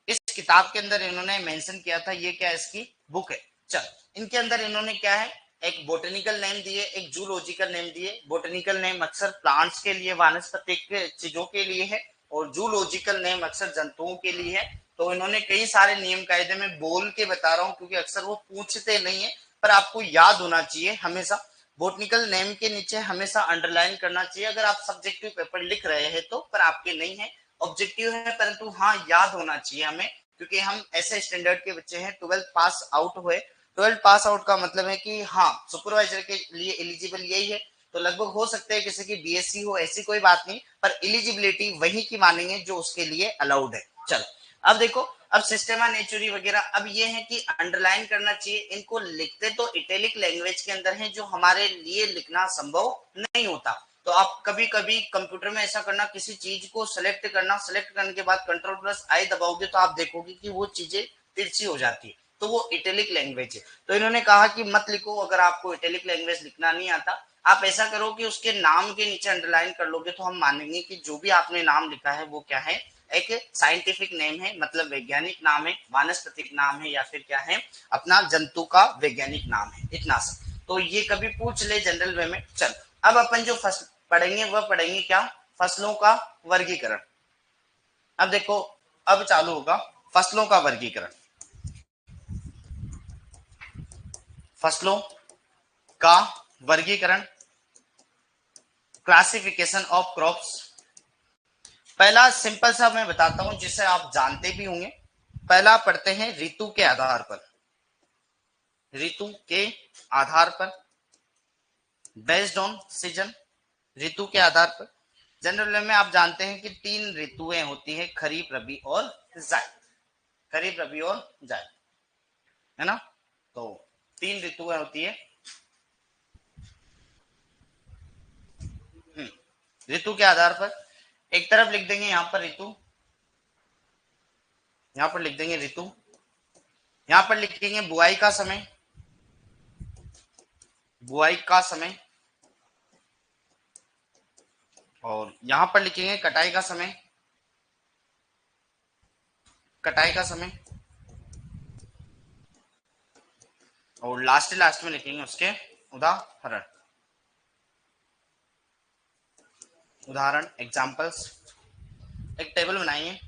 Speaker 1: इस किताब के अंदर इन्होंने मेंशन किया था, ये क्या इसकी बुक है। चल, इनके अंदर इन्होंने क्या है, एक बोटेनिकल नेम दिए, एक जूलॉजिकल नेम दिए। बोटेनिकल नेम अक्सर प्लांट्स के लिए, वानस्पतिक चीजों के लिए है, और जूलॉजिकल नेम अक्सर जंतुओं के लिए है। तो इन्होंने कई सारे नियम कायदे में बोल के बता रहा हूँ क्योंकि अक्सर वो पूछते नहीं है, पर आपको याद होना चाहिए हमेशा। बोटनिकल नेम के नीचे हमेशा अंडरलाइन करना चाहिए अगर आप सब्जेक्टिव पेपर लिख रहे हैं तो, पर आपके नहीं है, ऑब्जेक्टिव है, परंतु हाँ याद होना चाहिए हमें, क्योंकि हम ऐसे स्टैंडर्ड के बच्चे हैं, 12th पास आउट हुए। 12th पास आउट का मतलब है कि हाँ, सुपरवाइजर के लिए एलिजिबल यही है। तो लगभग हो सकता है किसी की बीएससी हो, ऐसी कोई बात नहीं, पर एलिजिबिलिटी वही की मानेंगे जो उसके लिए अलाउड है। चलो, अब देखो, अब सिस्टेमा नेचुरी वगैरह, अब ये है कि अंडरलाइन करना चाहिए इनको। लिखते तो इटैलिक लैंग्वेज के अंदर है, जो हमारे लिए लिखना संभव नहीं होता। तो आप कभी कभी कंप्यूटर में ऐसा करना, किसी चीज को सेलेक्ट करना, सेलेक्ट करने के बाद कंट्रोल प्लस आई दबाओगे तो आप देखोगे कि वो चीजें तिरछी हो जाती है, तो वो इटैलिक लैंग्वेज है। तो इन्होंने कहा कि मत लिखो, अगर आपको इटैलिक लैंग्वेज लिखना नहीं आता, आप ऐसा करो कि उसके नाम के नीचे अंडरलाइन कर लोगे, तो हम मानेंगे कि जो भी आपने नाम लिखा है वो क्या है, एक साइंटिफिक नेम है, मतलब वैज्ञानिक नाम है, वानस्पतिक नाम है, या फिर क्या है, अपना जंतु का वैज्ञानिक नाम है, इतना सा। तो ये कभी पूछ ले जनरल वे में। चल, अब अपन जो फसल पढ़ेंगे वह पढ़ेंगे क्या, फसलों का वर्गीकरण। अब देखो, अब चालू होगा फसलों का वर्गीकरण। फसलों का वर्गीकरण, क्लासिफिकेशन ऑफ क्रॉप्स। पहला सिंपल सा मैं बताता हूं जिसे आप जानते भी होंगे। पहला पढ़ते हैं ऋतु के आधार पर, ऋतु के आधार पर, बेस्ड ऑन सीजन, ऋतु के आधार पर। जनरल में आप जानते हैं कि 3 ऋतुएं होती है, खरीफ, रबी और जायद, खरीफ, रबी और जायद, है ना। तो 3 ऋतुएं होती है। ऋतु के आधार पर एक तरफ लिख देंगे यहां पर ऋतु, यहां पर लिख देंगे ऋतु, यहां पर लिखेंगे बुआई का समय, बुआई का समय, और यहां पर लिखेंगे कटाई का समय, कटाई का समय, और लास्ट में लिखेंगे उसके उदाहरण, उदाहरण एग्जांपल्स। एक टेबल बनाइए।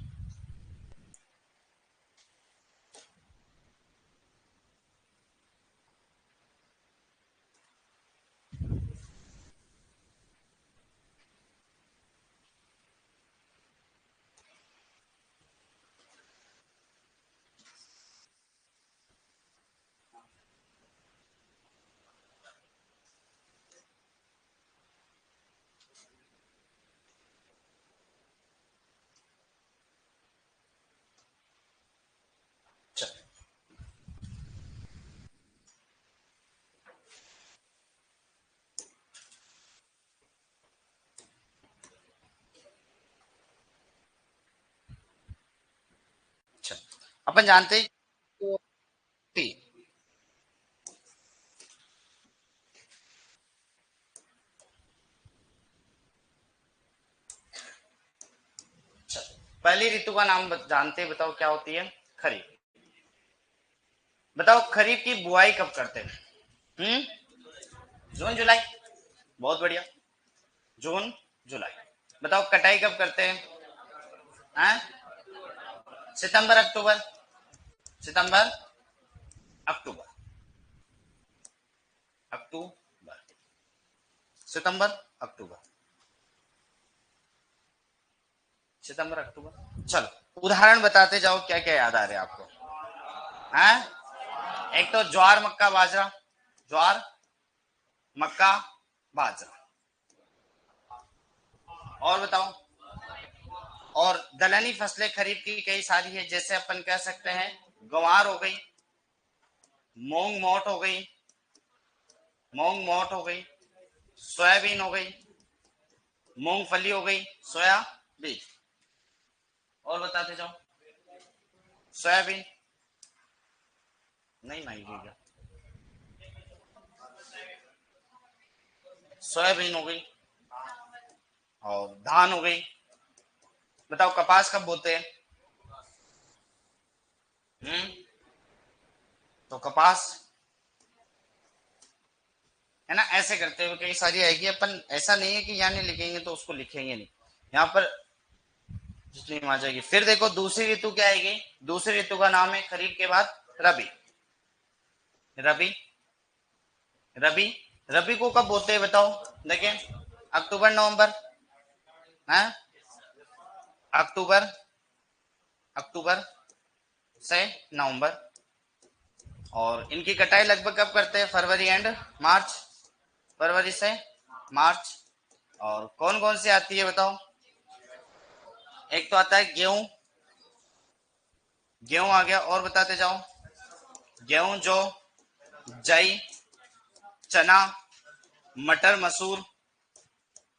Speaker 1: अच्छा, अपन जानते हैं तो अच्छा, पहली ऋतु का नाम जानते हैं, बताओ क्या होती है? खरीफ। बताओ खरीफ की बुआई कब करते हैं? जून जुलाई। बहुत बढ़िया, जून जुलाई। बताओ कटाई कब करते हैं? हैं? सितंबर अक्टूबर, सितंबर अक्टूबर, अक्टूबर, सितंबर अक्टूबर, सितंबर अक्टूबर। चलो उदाहरण बताते जाओ, क्या क्या याद आ रहा है आपको? हैं? एक तो ज्वार मक्का बाजरा, ज्वार मक्का बाजरा। और बताओ। और दलहनी फसलें खरीफ की कई सारी है, जैसे अपन कह सकते हैं गंवार हो गई, मूंग मोट हो गई, मूंग मोट हो गई, सोयाबीन हो गई, मूंगफली हो गई, सोयाबीन। और बताते जाओ। सोयाबीन नहीं मांगी क्या? सोयाबीन हो गई और धान हो गई। बताओ कपास कब बोते हैं? हम्म तो कपास, है ना, ऐसे करते हुए कई सारी आएगी। अपन ऐसा नहीं है कि यहाँ नहीं लिखेंगे तो उसको लिखेंगे नहीं, यहाँ पर जितनी आ जाएगी। फिर देखो दूसरी ऋतु क्या आएगी? दूसरी ऋतु का नाम है खरीफ के बाद रबी। रबी, रबी, रबी को कब बोते हैं बताओ? देखें, अक्टूबर नवंबर, है, अक्टूबर, अक्टूबर से नवंबर। और इनकी कटाई लगभग कब करते हैं? फरवरी एंड मार्च, फरवरी से मार्च। और कौन कौन सी आती है बताओ? एक तो आता है गेहूं, गेहूं आ गया। और बताते जाओ। गेहूं, जौ, जई, चना, मटर मसूर,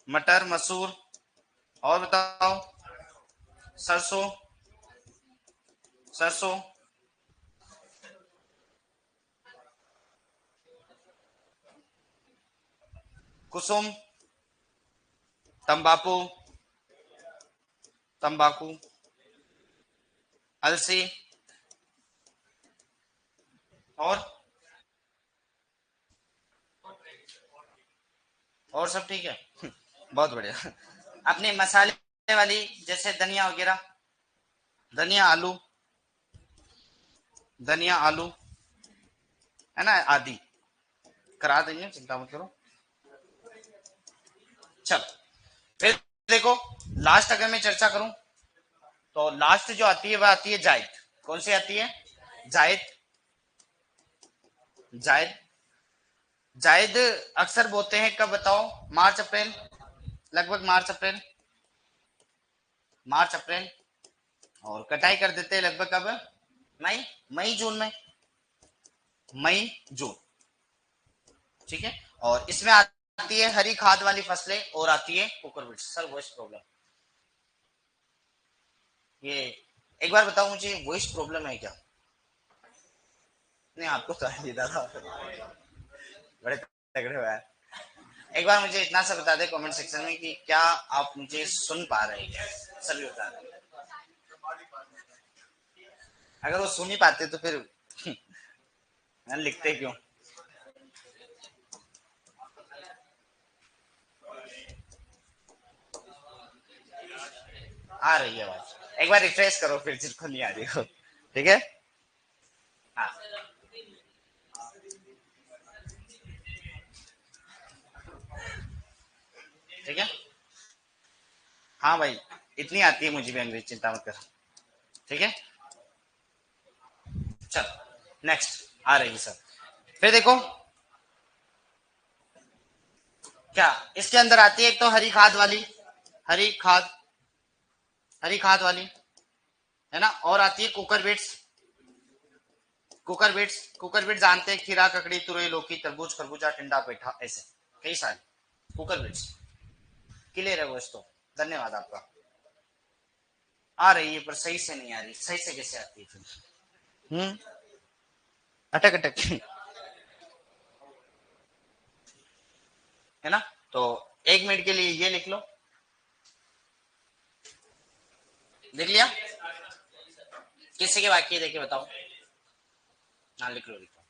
Speaker 1: मटर मसूर। और बताओ। सरसों, सरसों, कुसुम, तंबाकू, तंबाकू, अलसी। और और सब ठीक है। बहुत बढ़िया। अपने मसाले वाली जैसे धनिया वगैरह, धनिया आलू, धनिया आलू, है ना, आदि करा देंगे, चिंता मत करो। चल फिर देखो, लास्ट अगर मैं चर्चा करूं तो लास्ट जो आती है वह आती है जायद। कौन सी आती है? जायद, जायद। जायद अक्सर बोते हैं कब बताओ? मार्च अप्रैल, लगभग मार्च अप्रैल, मार्च अप्रैल। और कटाई कर देते हैं लगभग कब? मई, मई जून में, मई जून। ठीक है। और इसमें आती है हरी खाद वाली फसलें और आती है कुकुरबिट। सर वॉइस प्रॉब्लम, ये एक बार बताओ मुझे, वॉइस प्रॉब्लम है क्या? नहीं आपको तो नहीं था, बड़े तगड़े हो यार। एक बार मुझे इतना सा बता दे कमेंट सेक्शन में कि क्या आप मुझे सुन पा रहे हैं, सभी बता रहे। अगर वो सुन ही पाते तो फिर लिखते क्यों। आ रही है आवाज, एक बार रिफ्रेश करो फिर जिसको नहीं आ रही हो। ठीक है। हाँ ठीक है। हाँ भाई, इतनी आती है मुझे भी अंग्रेजी, चिंता मत कर। ठीक है। चलो नेक्स्ट आ रही है सर। फिर देखो क्या इसके अंदर आती है, एक तो हरी खाद वाली, हरी खाद, हरी खाद वाली है ना, और आती है cucurbits. Cucurbits, cucurbits जानते हैं, खीरा ककड़ी तुरई लौकी तरबूज खरबूजा टिंडा पेठा, ऐसे कई सारे कुकर बीट्स। क्लियर है वो तो। धन्यवाद आपका। आ रही है पर सही से नहीं आ रही, सही से कैसे आती है फिर। अटक अटक है ना। तो 1 मिनट के लिए ये लिख लो। देख लिया, किसी के बाकी देखे बताओ। हाँ लिख लो, लिख लो।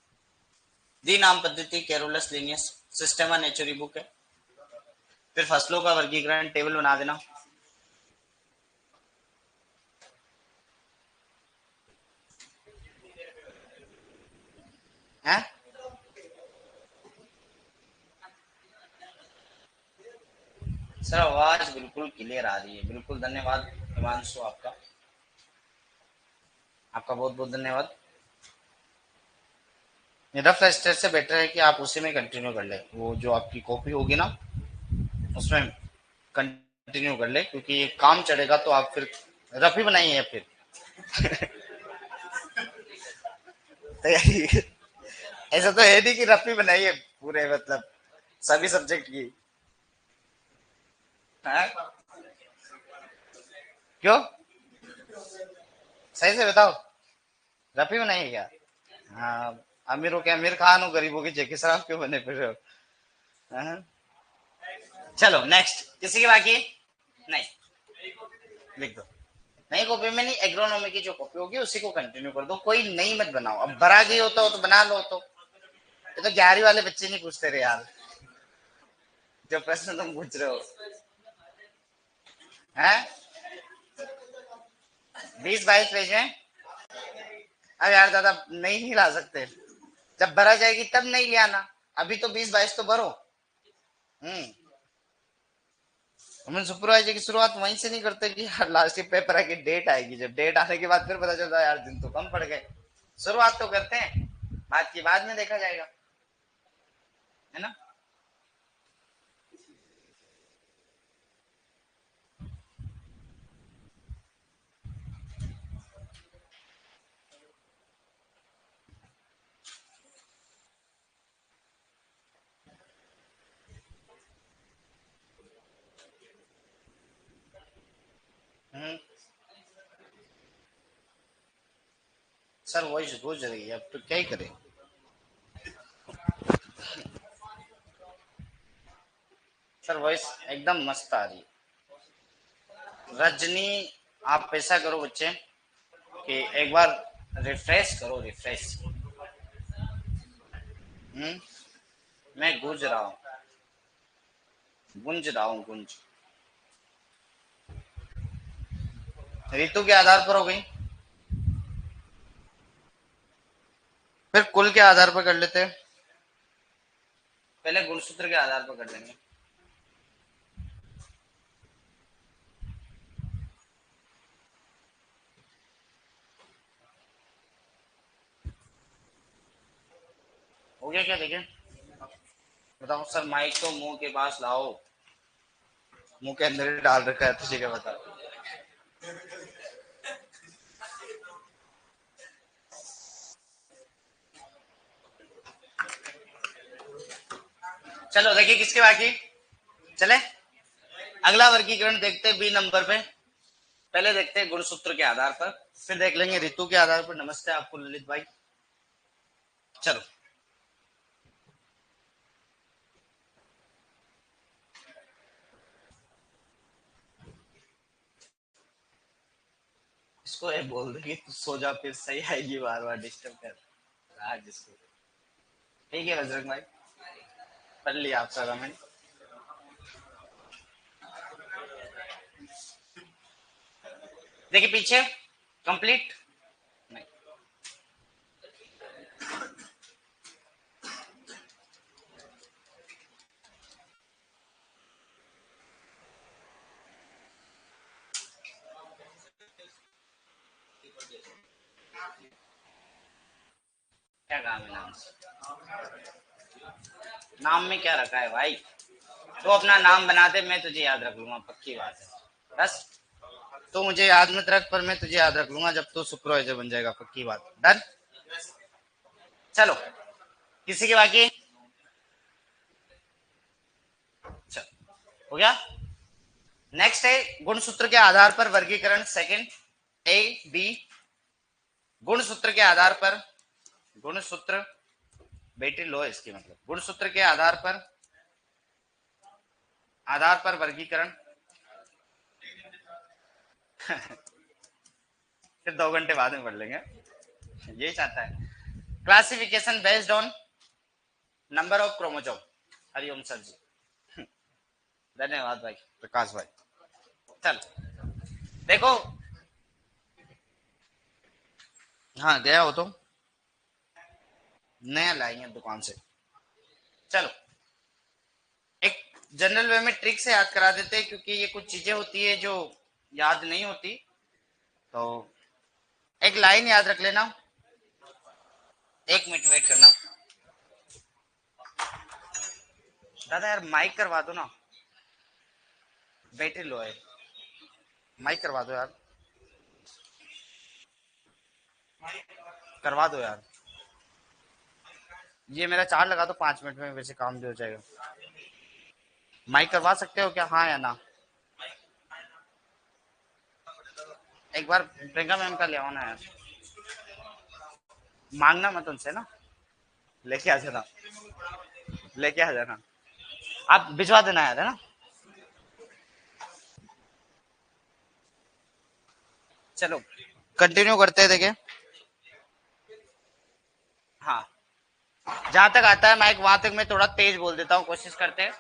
Speaker 1: दी नाम पद्धति कैरोलस लिनियस सिस्टमा नेचुरी बुक है। फिर फसलों का वर्गीकरण टेबल बना देना है। सर आवाज बिल्कुल क्लियर आ रही है, बिल्कुल धन्यवाद हिमांशु आपका, आपका बहुत बहुत धन्यवाद। रफ टेस्टर से बेटर है कि आप उसी में कंटिन्यू कर ले, वो जो आपकी कॉपी होगी ना उसमें कंटिन्यू कर ले, क्योंकि ये काम चढ़ेगा तो आप फिर रफ ही बनाइए फिर। तैयारी ऐसा तो है नहीं कि रफ ही बनाइए पूरे, मतलब सभी सब्जेक्ट की। हाँ? क्यों, सही से बताओ, रफ ही बनाइए क्या। हाँ, अमीरों के अमीर खान हो, गरीबों की जेके सराफ क्यों बने फिर हो। हाँ? चलो नेक्स्ट, किसी की बाकी नहीं, लिख दो। नई कॉपी में नहीं, एग्रोनॉमी की जो कॉपी होगी उसी को कंटिन्यू कर दो, कोई नई मत बनाओ। अब भरा गई हो तो बना लो। तो ये तो 11वीं वाले बच्चे नहीं पूछते रहे यार, जो प्रश्न तुम पूछ रहे हो। हैं 20-22 पेज में। अब यार ज्यादा नहीं ला सकते, जब भरा जाएगी तब नहीं ले आना, अभी तो 20-22 तो भरो। हम्म। हम सुपरवाइजर की शुरुआत वहीं से नहीं करते कि यार लास्ट के पेपर की डेट आएगी, जब डेट आने के बाद फिर पता चलता है यार दिन तो कम पड़ गए। शुरुआत तो करते हैं, बात की बाद में देखा जाएगा, है ना। हम्म। सर वॉइस गूंज रही है, अब तो क्या ही करें। सर वॉइस एकदम मस्त आ रही है। रजनी, आप ऐसा करो बच्चे कि एक बार रिफ्रेश करो, रिफ्रेश। हम्म। मैं गूंज रहा हूँ, गुंज रहा हूँ, गुंज। ऋतु के आधार पर हो गई, फिर कुल के आधार पर कर लेते हैं। पहले गुणसूत्र के आधार पर कर लेंगे। हो गया क्या, देखिए बताओ। सर माइक तो मुंह के पास लाओ, मुंह के अंदर ही डाल रखा है तो ठीक है, बताओ। चलो देखिए किसके बाकी चले। अगला वर्गीकरण देखते हैं बी नंबर पे। पहले देखते हैं गुणसूत्र के आधार पर, फिर देख लेंगे ऋतु के आधार पर। नमस्ते आपको ललित भाई। चलो उसको ये बोल दे कि तू सो जा, फिर सही आएगी, बार बार डिस्टर्ब कर रहा जिसको। ठीक है बजरंग भाई, पढ़ लिया आपका कमेंट। देखिए पीछे कंप्लीट नहीं। क्या काम है नाम से? नाम में क्या रखा है भाई? तो अपना नाम बना दे, मैं तुझे याद रख लूंगा, पक्की बात है। बस तो मुझे याद मत रख, पर मैं तुझे याद रख लूंगा जब तू सुपरवाइजर बन जाएगा, पक्की बात। डन। चलो किसी के बाकी? चलो हो गया। नेक्स्ट है गुणसूत्र के आधार पर वर्गीकरण, सेकंड। ए बी, गुणसूत्र के आधार पर, गुणसूत्र बैटरी लो है इसकी मतलब, गुणसूत्र के आधार पर वर्गीकरण। फिर 2 घंटे बाद में पढ़ लेंगे, यही चाहता है। Classification based on number of chromosome. Hariom sir ji, धन्यवाद भाई प्रकाश भाई। चल देखो, हाँ गया हो तो नया लाएंगे दुकान से। चलो एक जनरल वे में ट्रिक से याद करा देते हैं, क्योंकि ये कुछ चीजें होती है जो याद नहीं होती। तो एक लाइन याद रख लेना, 1 मिनट वेट करना। दादा यार माइक करवा दो ना, बैटरी लो है, माइक करवा दो यार, करवा दो यार। ये मेरा चार्ज लगा दो, 5 मिनट में वैसे काम भी हो जाएगा। माइक करवा सकते हो क्या, हाँ या ना? एक बार प्रियंका मैम का ले आओ ना यार, मांगना मत उनसे ना, लेके आ जाना, लेके आ जाना, आप भिजवा देना यार, है ना? चलो कंटिन्यू करते हैं। देखिए हाँ, जहां तक आता है माइक वहां तक मैं थोड़ा तेज बोल देता हूँ, कोशिश करते हैं,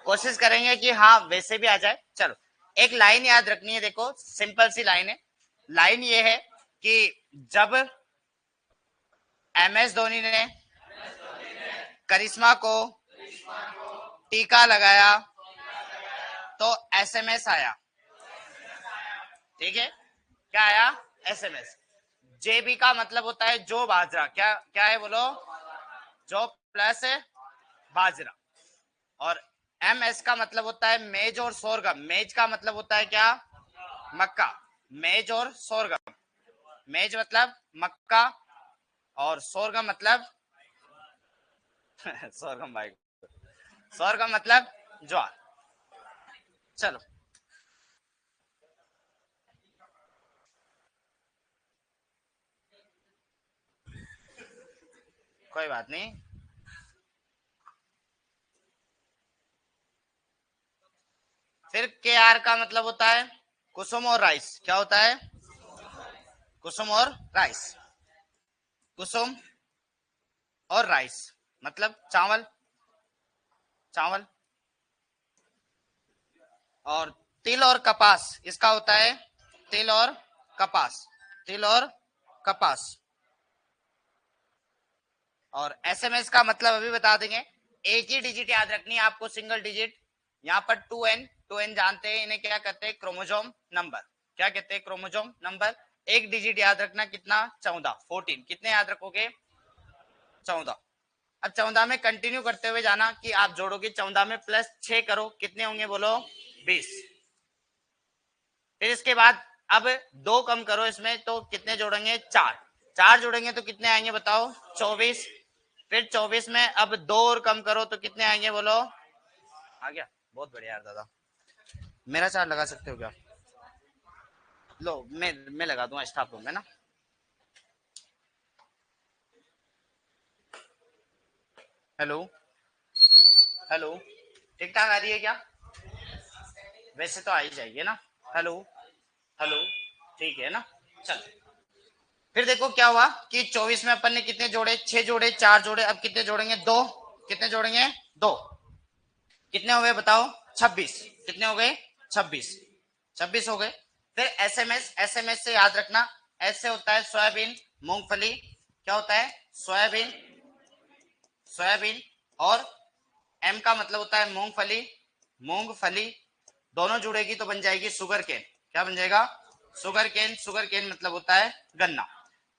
Speaker 1: कोशिश करेंगे कि हाँ वैसे भी आ जाए। चलो एक लाइन याद रखनी है, देखो सिंपल सी लाइन है। लाइन ये है कि जब MS धोनी ने करिश्मा को टीका लगाया तो SMS आया। ठीक है, क्या आया? SMS। JB का मतलब होता है जो बाजरा, क्या क्या है बोलो? जो प्लस बाजरा। और MS का मतलब होता है मेज और सोरगम। मेज का मतलब होता है क्या? मक्का। मेज और सोरगम, मेज मतलब मक्का और सोरगम मतलब सोरगम भाई, सोरगम मतलब ज्वार। चलो कोई बात नहीं। फिर KR का मतलब होता है कुसुम और राइस। क्या होता है? कुसुम और राइस। कुसुम और राइस मतलब चावल, चावल। और तिल और कपास इसका होता है तिल और कपास, तिल और कपास। और SMS का मतलब अभी बता देंगे, एक ही डिजिट याद रखनी है आपको, सिंगल डिजिट। यहाँ पर 2N जानते हैं, इन्हें क्या कहते हैं? Chromosome number. क्या कहते हैं? Chromosome number. एक डिजिट याद रखना, कितना? 14, 14। कितने याद रखोगे? 14। अब 14 में कंटिन्यू करते हुए जाना कि आप जोड़ोगे 14 में +6 करो, कितने होंगे बोलो? 20। फिर इसके बाद अब 2 कम करो इसमें, तो कितने जोड़ेंगे? 4। 4 जोड़ेंगे तो कितने आएंगे बताओ? 24। फिर 24 में अब 2 और कम करो तो कितने आएंगे बोलो? आ गया, बहुत बढ़िया यार दादा। मेरा चार्ज लगा सकते हो क्या? लो मैं लगा दूंगा स्टाफ रूम में ना। हेलो, हेलो, ठीक ठाक आ रही है क्या? वैसे तो आ ही जाएगी ना। हेलो, हेलो, ठीक है ना। चल फिर देखो क्या हुआ कि 24 में अपन ने कितने जोड़े, 6 जोड़े, 4 जोड़े, अब कितने जोड़ेंगे, 2। कितने जोड़ेंगे, 2। कितने हो गए बताओ, 26। कितने हो गए, 26। 26 हो गए। फिर एसएमएस, एसएमएस से याद रखना, एस से होता है सोयाबीन, मूंगफली, क्या होता है, सोयाबीन, सोयाबीन, और एम का मतलब होता है मूंगफली, मूंगफली, दोनों जुड़ेगी तो बन जाएगी शुगर केन। क्या बन जाएगा, शुगर केन। शुगर केन मतलब होता है गन्ना।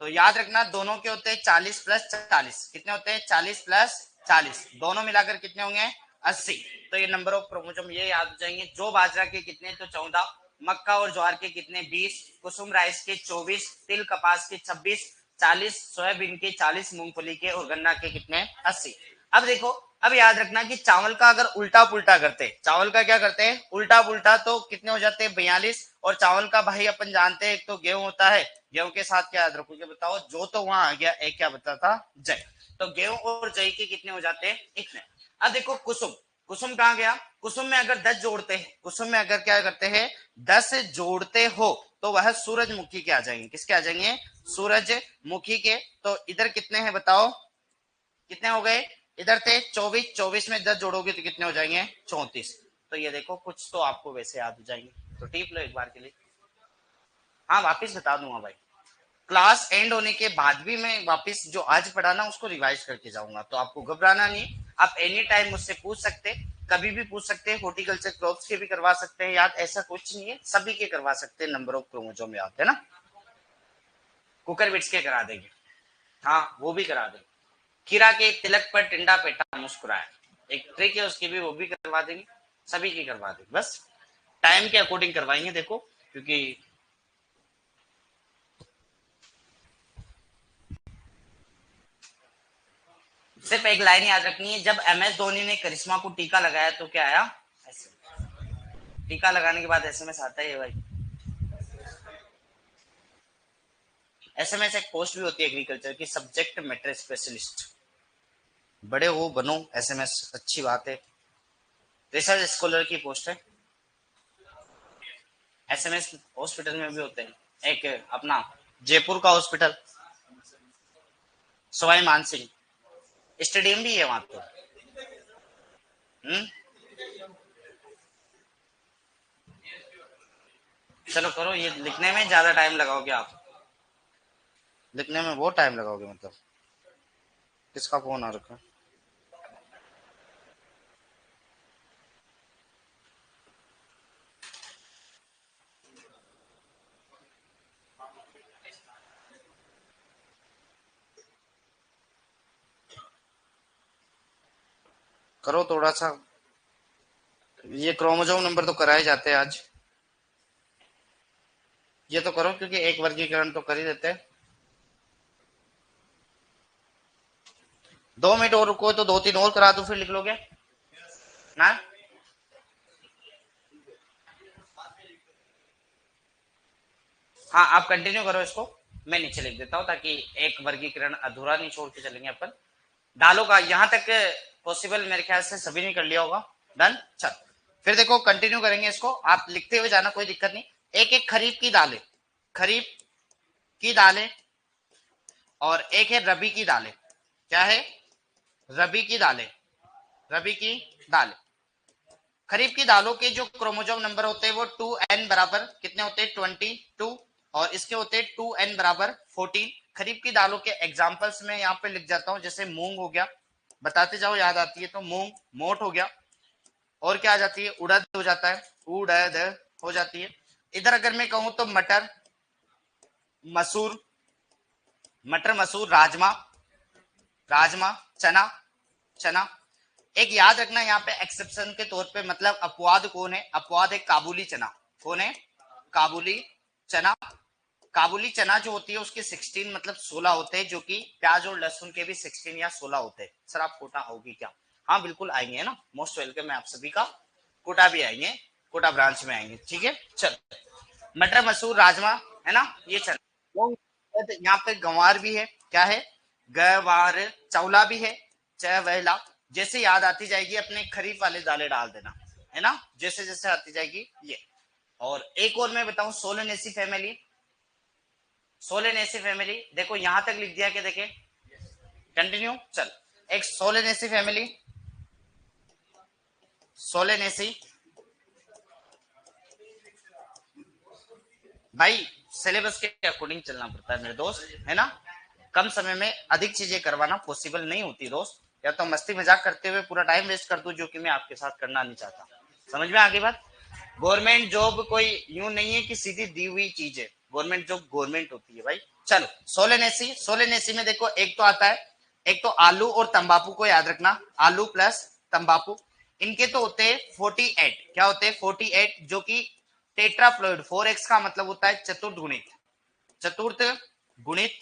Speaker 1: तो याद रखना दोनों के होते हैं 40 प्लस 40। कितने होते हैं, 40 प्लस 40, दोनों मिलाकर कितने होंगे, 80। तो ये नंबर ऑफ क्रोमोसोम ये याद हो जाएंगे। जो बाजरा के कितने, तो 14, मक्का और ज्वार के कितने, 20, कुसुम राइस के 24, तिल कपास के 26, 40 सोयाबीन के, 40 मूंगफली के, और गन्ना के कितने, 80। अब देखो, अब याद रखना कि चावल का अगर उल्टा पुल्टा करते, चावल का क्या करते हैं, उल्टा पुल्टा, तो कितने हो जाते हैं, 42। और चावल का भाई अपन जानते हैं एक तो गेहूं होता है, गेहूं के साथ क्या याद रखोगे बताओ, जो तो वहां आ गया, एक क्या बता था, जय। तो गेहूं और जय के कितने हो जाते हैं, इतने। अब देखो कुसुम, कुसुम कहां गया, कुसुम में अगर 10 जोड़ते हैं, कुसुम में अगर क्या करते हैं, 10 जोड़ते हो, तो वह सूरजमुखी के आ जाएंगे। किसके आ जाएंगे, सूरजमुखी के। तो इधर कितने हैं बताओ, कितने हो गए, इधर थे 24, 24 में 10 जोड़ोगे तो कितने हो जाएंगे, 34। तो ये देखो कुछ तो आपको वैसे याद हो जाएंगे, तो टीप लो एक बार के लिए। हाँ वापिस बता दूंगा भाई, क्लास एंड होने के बाद भी मैं वापस जो आज पढ़ा ना उसको रिवाइज करके जाऊंगा, तो आपको घबराना नहीं। आप एनी टाइम मुझसे पूछ सकते, कभी भी पूछ सकते हैं। हॉर्टिकल्चर क्रॉप्स के भी करवा सकते हैं याद, ऐसा कुछ नहीं है, सभी के करवा सकते हैं। नंबर ऑफ क्रोमोसोम याद है ना, कुकर बिट्स के करा देंगे, हाँ वो भी करा देंगे। खीरा के तिलक पर टिंडा पेटा मुस्कुराया, एक ट्रिक है उसकी भी, वो भी करवा देंगे, सभी की करवा देंगे। बस टाइम के अकॉर्डिंग करवाएंगे देखो, क्योंकि सिर्फ एक लाइन याद रखनी है, जब MS धोनी ने करिश्मा को टीका लगाया तो क्या आया, ऐसे। टीका लगाने के बाद SMS आता है भाई। SMS एक पोस्ट भी होती है एग्रीकल्चर की, सब्जेक्ट मैटर स्पेशलिस्ट। बड़े हो बनो SMS, अच्छी बात है। रिसर्च स्कॉलर की पोस्ट है। SMS हॉस्पिटल में भी होते हैं, एक अपना जयपुर का हॉस्पिटल, सवाई मानसिंह, स्टेडियम भी है वहां तो। हम्म, चलो करो, ये लिखने में ज्यादा टाइम लगाओगे आप, लिखने में बहुत टाइम लगाओगे मतलब। किसका फोन आ रखा है, करो थोड़ा सा। ये क्रोमोसोम नंबर तो कराए जाते हैं आज, ये तो करो क्योंकि एक वर्गीकरण तो कर ही देते हैं। 2 मिनट और रुको तो 2-3 और करा दो, फिर लिख लोगे ना। हाँ आप कंटिन्यू करो इसको, मैं नीचे लिख देता हूँ ताकि एक वर्गीकरण अधूरा नहीं छोड़ के चलेंगे अपन। दालों का यहाँ तक पॉसिबल मेरे ख्याल से सभी ने कर लिया होगा, डन। चल फिर देखो कंटिन्यू करेंगे इसको, आप लिखते हुए जाना, कोई दिक्कत नहीं। एक एक खरीफ की दालें, खरीफ की दालें, और एक है रबी की दालें। क्या है, रबी की दालें, रबी की दालें। खरीफ की दालों के जो क्रोमोसोम नंबर होते हैं वो 2n बराबर कितने होते हैं, 22, और इसके होते हैं 2n बराबर 14। खरीफ की दालों के एग्जाम्पल्स में यहाँ पे लिख जाता हूं, जैसे मूंग हो गया, बताते जाओ याद आती है तो, मूंग, मोट हो गया, और क्या आ जाती है, उड़द हो जाता है, उड़द हो जाती है। इधर अगर मैं कहूं तो मटर, मसूर, मटर मसूर, राजमा, राजमा, चना, चना। एक याद रखना यहाँ पे एक्सेप्शन के तौर पे, मतलब अपवाद कौन है, अपवाद है काबुली चना। कौन है, काबुली चना। काबुली चना जो होती है उसके 16 मतलब 16 होते हैं, जो कि प्याज और लहसुन के भी 16 या 16 होते हैं। सर आप कोटा होगी क्या, हाँ बिल्कुल आएंगे, है ना, मोस्ट वेलकम है आप सभी का। कोटा भी आएंगे, कोटा ब्रांच में आएंगे, ठीक है। चल मटर मसूर राजमा, है ना, ये चना। यहाँ पे गंवार भी है, क्या है, गवार, चौला भी है, चवेला। जैसे याद आती जाएगी अपने खरीफ वाले दालें डाल देना, है ना, जैसे जैसे आती जाएगी ये। और एक और मैं बताऊं, सोलनेसी फैमिली, सोलेनेसी फैमिली, देखो यहां तक लिख दिया क्या, देखे कंटिन्यू। चल, एक सोलेनेसी फैमिली, सोलेनेसी भाई सिलेबस के अकॉर्डिंग चलना पड़ता है मेरे दोस्त, है ना। कम समय में अधिक चीजें करवाना पॉसिबल नहीं होती दोस्त, या तो मस्ती मजाक करते हुए पूरा टाइम वेस्ट कर दूं, जो कि मैं आपके साथ करना नहीं चाहता। समझ में आगे बात। गवर्नमेंट जॉब कोई यूं नहीं है कि सीधी दी हुई चीज है, गवर्नमेंट जॉब गवर्नमेंट होती है भाई। चलो, सोलेनेसी, सोलेनेसी में देखो एक तो आता है, एक तो आलू और तंबाकू को याद रखना, आलू प्लस तंबाकू, इनके तो होते हैं 48, क्या होते हैं 48, जो कि टेट्राप्लॉइड, 4x का मतलब होता है चतुर्थ गुणित, चतुर्थ गुणित,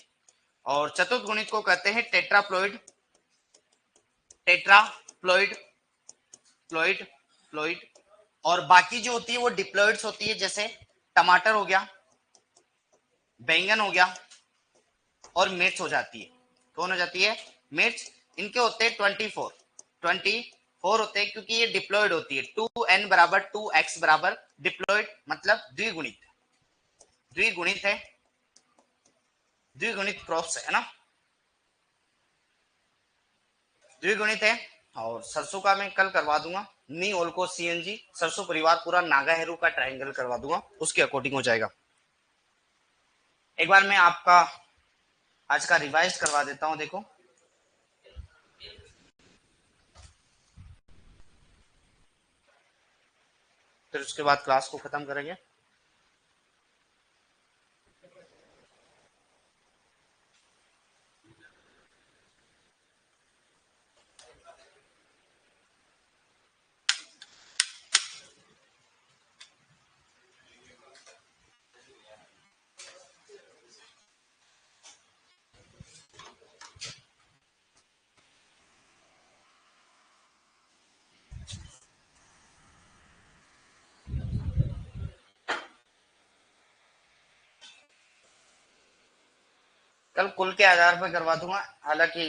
Speaker 1: और चतुर्थ गुणित को कहते हैं टेट्राप्लॉइड, टेट्राप्लॉइड, प्लॉइड, प्लॉइड। और बाकी जो होती है वो डिप्लॉइड्स होती है, जैसे टमाटर हो गया, बैंगन हो गया, और मिर्च हो जाती है। कौन हो जाती है, मिर्च। इनके होते हैं 24, 24 होते हैं, क्योंकि ये डिप्लॉइड होती है, 2n बराबर 2x बराबर डिप्लॉइड, मतलब द्विगुणित, द्विगुणित है, द्विगुणित क्रॉप्स है ना, द्विगुणित है। और सरसों का मैं कल करवा दूंगा, नी ओल्को सीएनजी, सरसों परिवार पूरा नागा हेरू का ट्रायंगल करवा दूंगा, उसके अकॉर्डिंग हो जाएगा। एक बार मैं आपका आज का रिवाइज करवा देता हूं, देखो फिर उसके बाद क्लास को खत्म करेंगे। कल कुल के आधार पर करवा दूंगा, हालांकि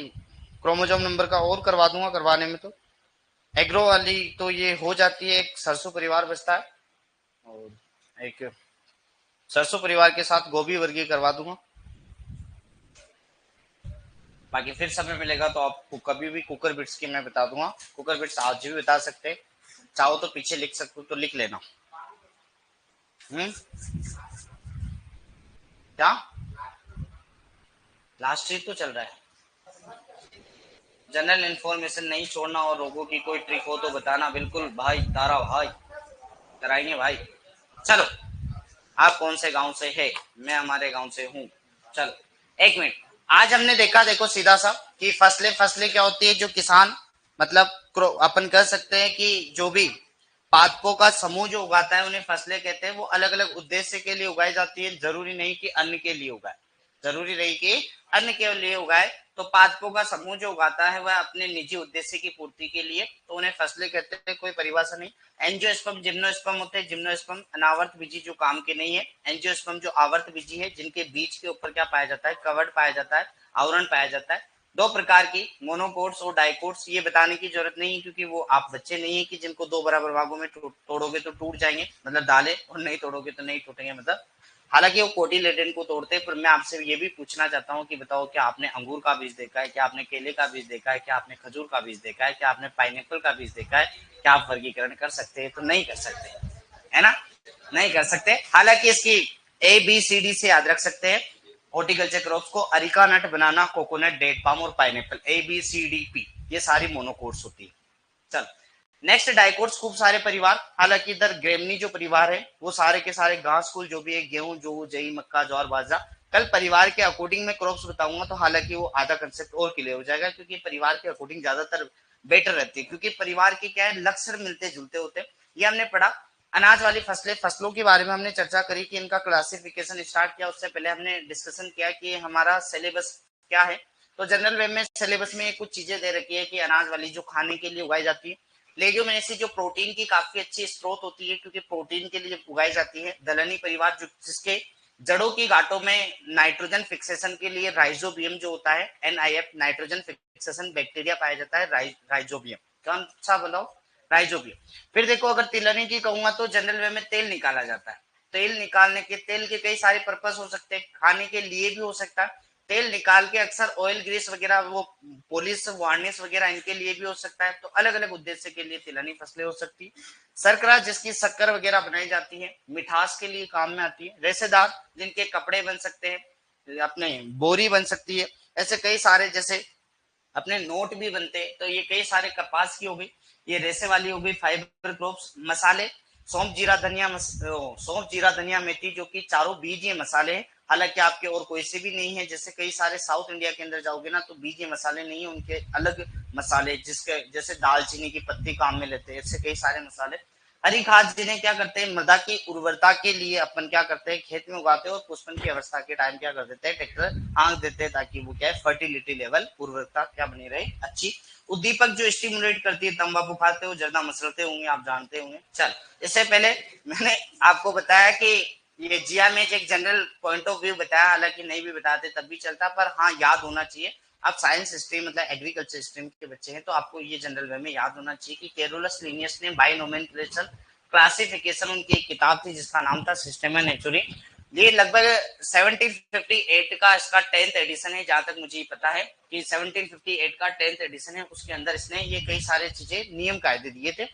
Speaker 1: क्रोमोजोम नंबर का और करवा दूंगा, करवाने में तो एग्रो वाली तो ये हो जाती है, एक सरसों परिवार बचता है, और एक सरसों परिवार के साथ गोभी वर्गीय करवा दूंगा। बाकी फिर समय मिलेगा तो आपको कभी भी कुकर बिट्स की मैं बता दूंगा, कुकर बिट्स आज भी बता सकते, चाहो तो पीछे लिख सकते हो तो लिख लेना। हम्म, क्या लास्ट वीक तो चल रहा है, जनरल इंफॉर्मेशन नहीं छोड़ना, और रोगों की कोई ट्रिक हो तो बताना, बिल्कुल भाई तारा भाई, कराएंगे भाई। चलो, आप कौन से गांव से है, मैं हमारे गांव से हूँ। चलो, एक मिनट। आज हमने देखा, देखो सीधा सा, कि फसलें, फसलें क्या होती है, जो किसान मतलब अपन कह सकते हैं कि जो भी पादपों का समूह जो उगाता है उन्हें फसलें कहते हैं। वो अलग अलग उद्देश्य के लिए उगाई जाती है, जरूरी नहीं कि अन्न के लिए उगाए, जरूरी नहीं कि अन्न के लिए उगाए। तो पादपों का समूह जो उगाता है वह अपने निजी उद्देश्य की पूर्ति के लिए, तो उन्हें फसलें कहते हैं, कोई परिभाषा नहीं। एंजियोस्पर्म, जिम्नोस्पर्म होते हैं, जिम्नोस्पर्म अनावर्त बीजी जो काम के नहीं है, एंजियोस्पर्म जो आवर्त बीजी है, जिनके बीज के ऊपर क्या पाया जाता है, कवर्ड पाया जाता है, आवरण पाया जाता है। दो प्रकार की, मोनोकोट्स और डाइकोट्स, ये बताने की जरूरत नहीं है, क्योंकि वो आप बच्चे नहीं है कि जिनको दो बराबर भागों में तोड़ोगे तो टूट जाएंगे, मतलब दाले, और नहीं तोड़ोगे तो नहीं टूटेंगे, मतलब हालांकि वो कोटिलेडन को तोड़ते हैं। पर मैं आपसे ये भी पूछना चाहता हूँ कि बताओ, क्या आपने अंगूर का बीज देखा है, क्या आपने केले का बीज देखा है, क्या आपने खजूर का बीज देखा है, क्या आपने पाइनएप्पल का बीज देखा है? क्या आप वर्गीकरण कर सकते हैं? तो नहीं कर सकते, है ना, नहीं कर सकते। हालांकि इसकी ABCD से याद रख सकते हैं, हॉर्टिकल्चर क्रॉप्स को, अरिका नट, बनाना, कोकोनट, डेट पाम और पाइनएप्पल, ABCDP, ये सारी मोनोकोट्स होती है। चल, नेक्स्ट डाइकोट्स, खूब सारे परिवार। हालांकि इधर ग्रेमनी जो परिवार है वो सारे के सारे घास फूल जो भी है, गेहूं, जो जई, मक्का, ज्वार, बाजरा। कल परिवार के अकॉर्डिंग में क्रॉप्स बताऊंगा, तो हालांकि वो आधा कंसेप्ट और क्लियर हो जाएगा, क्योंकि परिवार के अकॉर्डिंग ज्यादातर बेटर रहती है, क्योंकि परिवार के क्या है, लक्ष्य मिलते जुलते होते हैं। ये हमने पढ़ा। अनाज वाली फसलें, फसलों के बारे में हमने चर्चा करी कि इनका क्लासिफिकेशन स्टार्ट किया, उससे पहले हमने डिस्कशन किया कि हमारा सिलेबस क्या है। तो जनरल वे में सिलेबस में कुछ चीजें दे रखी है कि अनाज वाली जो खाने के लिए उगाई जाती है, लेग्यूमिनेसी जो प्रोटीन की काफी अच्छी स्रोत होती है, क्योंकि प्रोटीन के लिए उगाई जाती है। दलहनी परिवार, जो जिसके जड़ों की गांठों में नाइट्रोजन फिक्सेशन के लिए राइजोबियम जो होता है, NIF, नाइट्रोजन फिक्सेशन बैक्टीरिया पाया जाता है, राइजोबियम। कौन सा बोलो, राइजोबियम। फिर देखो, अगर तिलहनी की कहूंगा तो जनरल वे में तेल निकाला जाता है, तेल निकालने के, तेल के कई सारे पर्पस हो सकते हैं, खाने के लिए भी हो सकता है, तेल निकाल के अक्सर ऑयल ग्रीस वगैरह, वो पॉलिश वार्निश वगैरह इनके लिए भी हो सकता है। तो अलग अलग उद्देश्य के लिए तिलहनी फसलें हो सकती है। शर्करा जिसकी शक्कर वगैरह बनाई जाती है, मिठास के लिए काम में आती है। रेशेदार जिनके कपड़े बन सकते हैं, अपने बोरी बन सकती है। ऐसे कई सारे, जैसे अपने नोट भी बनते हैं। तो ये कई सारे, कपास की हो गई, ये रेशे वाली हो गई, फाइबर क्रॉप्स। मसाले सौंफ जीरा धनिया, सौंफ जीरा धनिया मेथी, जो कि चारों बीज ये मसाले हैं। हालांकि आपके और कोई से भी नहीं है, जैसे कई सारे साउथ इंडिया के अंदर जाओगे ना तो बीज ये मसाले नहीं है, उनके अलग मसाले, जिसके जैसे दालचीनी की पत्ती काम में लेते हैं, ऐसे कई सारे मसाले। हरी खाद जिन्हें क्या करते हैं, मृदा की उर्वरता के लिए अपन क्या करते हैं, खेत में उगाते हैं और पुष्पन की अवस्था के टाइम क्या कर देते हैं, ट्रैक्टर हाँक देते हैं, ताकि वो क्या है, फर्टिलिटी लेवल, उर्वरता क्या बनी रहे, अच्छी। उद्दीपक जो स्टिमुलेट करती है, तंबाकू खाते हो, जर्दा मसलते होंगे, आप जानते होंगे। चल, इससे पहले मैंने आपको बताया कि ये जिया में एक जनरल पॉइंट ऑफ व्यू बताया, हालांकि नहीं भी बताते तब भी चलता, पर हाँ याद होना चाहिए। आप साइंस स्ट्रीम मतलब एग्रीकल्चर स्ट्रीम के बच्चे हैं, तो आपको ये जनरल वे में याद होना चाहिए कि कैरोलस लिनियस ने बाइनोमेनक्लेचर क्लासिफिकेशन, उनकी एक किताब थी जिसका नाम था सिस्टेमा नेचुरी। ये लगभग 1758 का इसका 10th एडिशन है, जहां तक मुझे पता है कि 1758 का 10th एडिशन है। उसके अंदर इसने ये कई सारे चीजें, नियम कायदे दिए थे।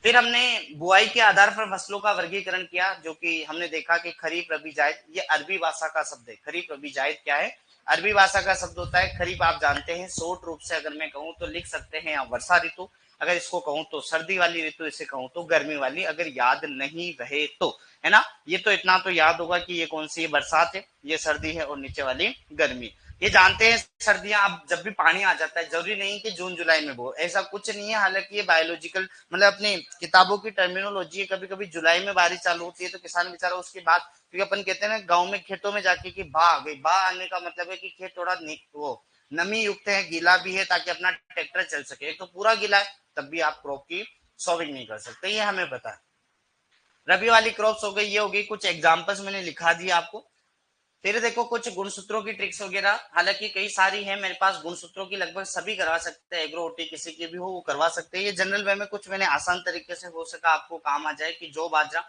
Speaker 1: फिर हमने बुआई के आधार पर फसलों का वर्गीकरण किया, जो कि हमने देखा कि खरीफ, रबी, जायद, ये अरबी भाषा का शब्द है। खरीफ, रबी, जायद क्या है, अरबी भाषा का शब्द होता है। खरीफ आप जानते हैं, शॉर्ट रूप से अगर मैं कहूँ तो लिख सकते हैं आप वर्षा ऋतु, अगर इसको कहूँ तो सर्दी वाली ऋतु, इसे कहूँ तो गर्मी वाली, अगर याद नहीं रहे तो, है ना। ये तो इतना तो याद होगा कि ये कौन सी है, बरसात है, ये सर्दी है, और नीचे वाली गर्मी। ये जानते हैं सर्दियां, अब जब भी पानी आ जाता है, जरूरी नहीं कि जून जुलाई में बो, ऐसा कुछ नहीं है। हालांकि ये बायोलॉजिकल मतलब अपनी किताबों की टर्मिनोलॉजी है, कभी कभी जुलाई में बारिश चालू होती है तो किसान बेचारा उसके बाद, क्योंकि अपन कहते हैं ना गाँव में खेतों में जाके कि बा आ गई, बा आने का मतलब है कि खेत थोड़ा वो नमी युक्त है, गीला भी है, ताकि अपना ट्रैक्टर चल सके। तो पूरा गीला है तब भी आप क्रॉप की सॉविंग नहीं कर सकते, ये हमें पता है। रबी वाली क्रॉप्स हो गई, ये हो गई, कुछ एग्जांपल्स मैंने लिखा दिया आपको। फिर देखो कुछ गुणसूत्रों की ट्रिक्स वगैरह, हालांकि कई सारी है मेरे पास गुणसूत्रों की, लगभग सभी करवा सकते हैं, एग्रो किसी की भी हो वो करवा सकते हैं। ये जनरल वे में कुछ मैंने आसान तरीके से हो सका आपको काम आ जाए, कि जो बाजरा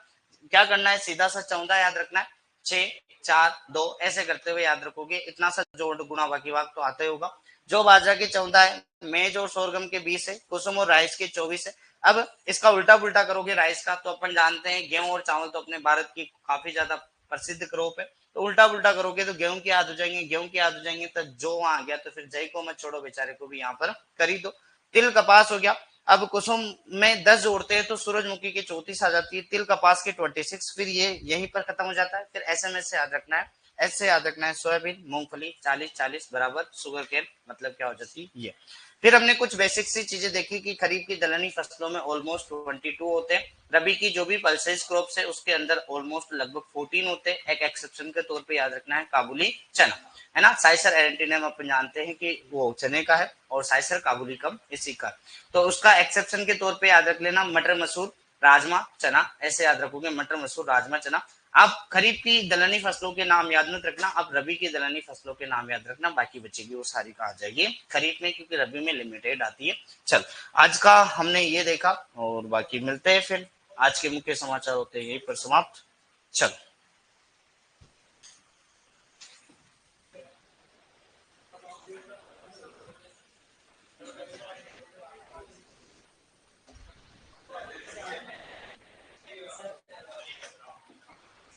Speaker 1: क्या करना है, सीधा सा चौंधा याद रखना है, 6 4 2 ऐसे करते हुए याद रखोगे, इतना सा जोड़ गुणा बाकी भाग तो आता ही होगा। जो बाजरा की 14 है, मेज और सोरगम के 20 है, कुसुम और राइस के 24 है। अब इसका उल्टा पुल्टा करोगे राइस का, तो अपन जानते हैं गेहूं और चावल तो अपने भारत की काफी ज्यादा प्रसिद्ध क्रॉप है। तो उल्टा पुल्टा करोगे तो गेहूं की याद हो जाएंगे, गेहूं की याद हो जाएंगे तो जो वहां आ गया, तो फिर जय को मत छोड़ो बेचारे को भी यहाँ पर कर ही दो। तिल कपास हो गया। अब कुसुम में 10 जोड़ते हैं तो सूरजमुखी की 34 आ जाती है, तिल कपास की 26, फिर ये यहीं पर खत्म हो जाता है। फिर एसएमएस से याद रखना है, ऐसे याद रखना है, सोयाबीन, मूंगफली 40 बराबर शुगर केन, मतलब क्या हो जाती है ये। फिर हमने कुछ बेसिक सी चीजें देखी कि खरीफ की दलहनी फसलों में ऑलमोस्ट 22 होते हैं, रबी की जो भी पल्सेस क्रॉप्स है उसके अंदर ऑलमोस्ट लगभग 14 होते हैं। एक एक्सेप्शन के तौर पे याद रखना है काबुली चना, है ना। साइसर एरेंटिनम अपन जानते हैं कि वो चने का है, और साइसर काबुली कम इसी का। तो उसका एक्सेप्शन के तौर पे याद रख लेना, मटर, मसूर, राजमा, चना, ऐसे याद रखोगे, मटर, मसूर, राजमा, चना। आप खरीफ की दलहनी फसलों के नाम याद मत रखना, आप रबी की दलहनी फसलों के नाम याद रखना, बाकी बचेगी वो सारी कहा जाएगी खरीफ में, क्योंकि रबी में लिमिटेड आती है। चल, आज का हमने ये देखा, और बाकी मिलते हैं फिर। आज के मुख्य समाचार होते हैं यहीं पर समाप्त। चल,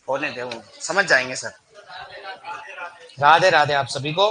Speaker 1: होने दे, वो समझ जाएंगे सर। राधे राधे आप सभी को।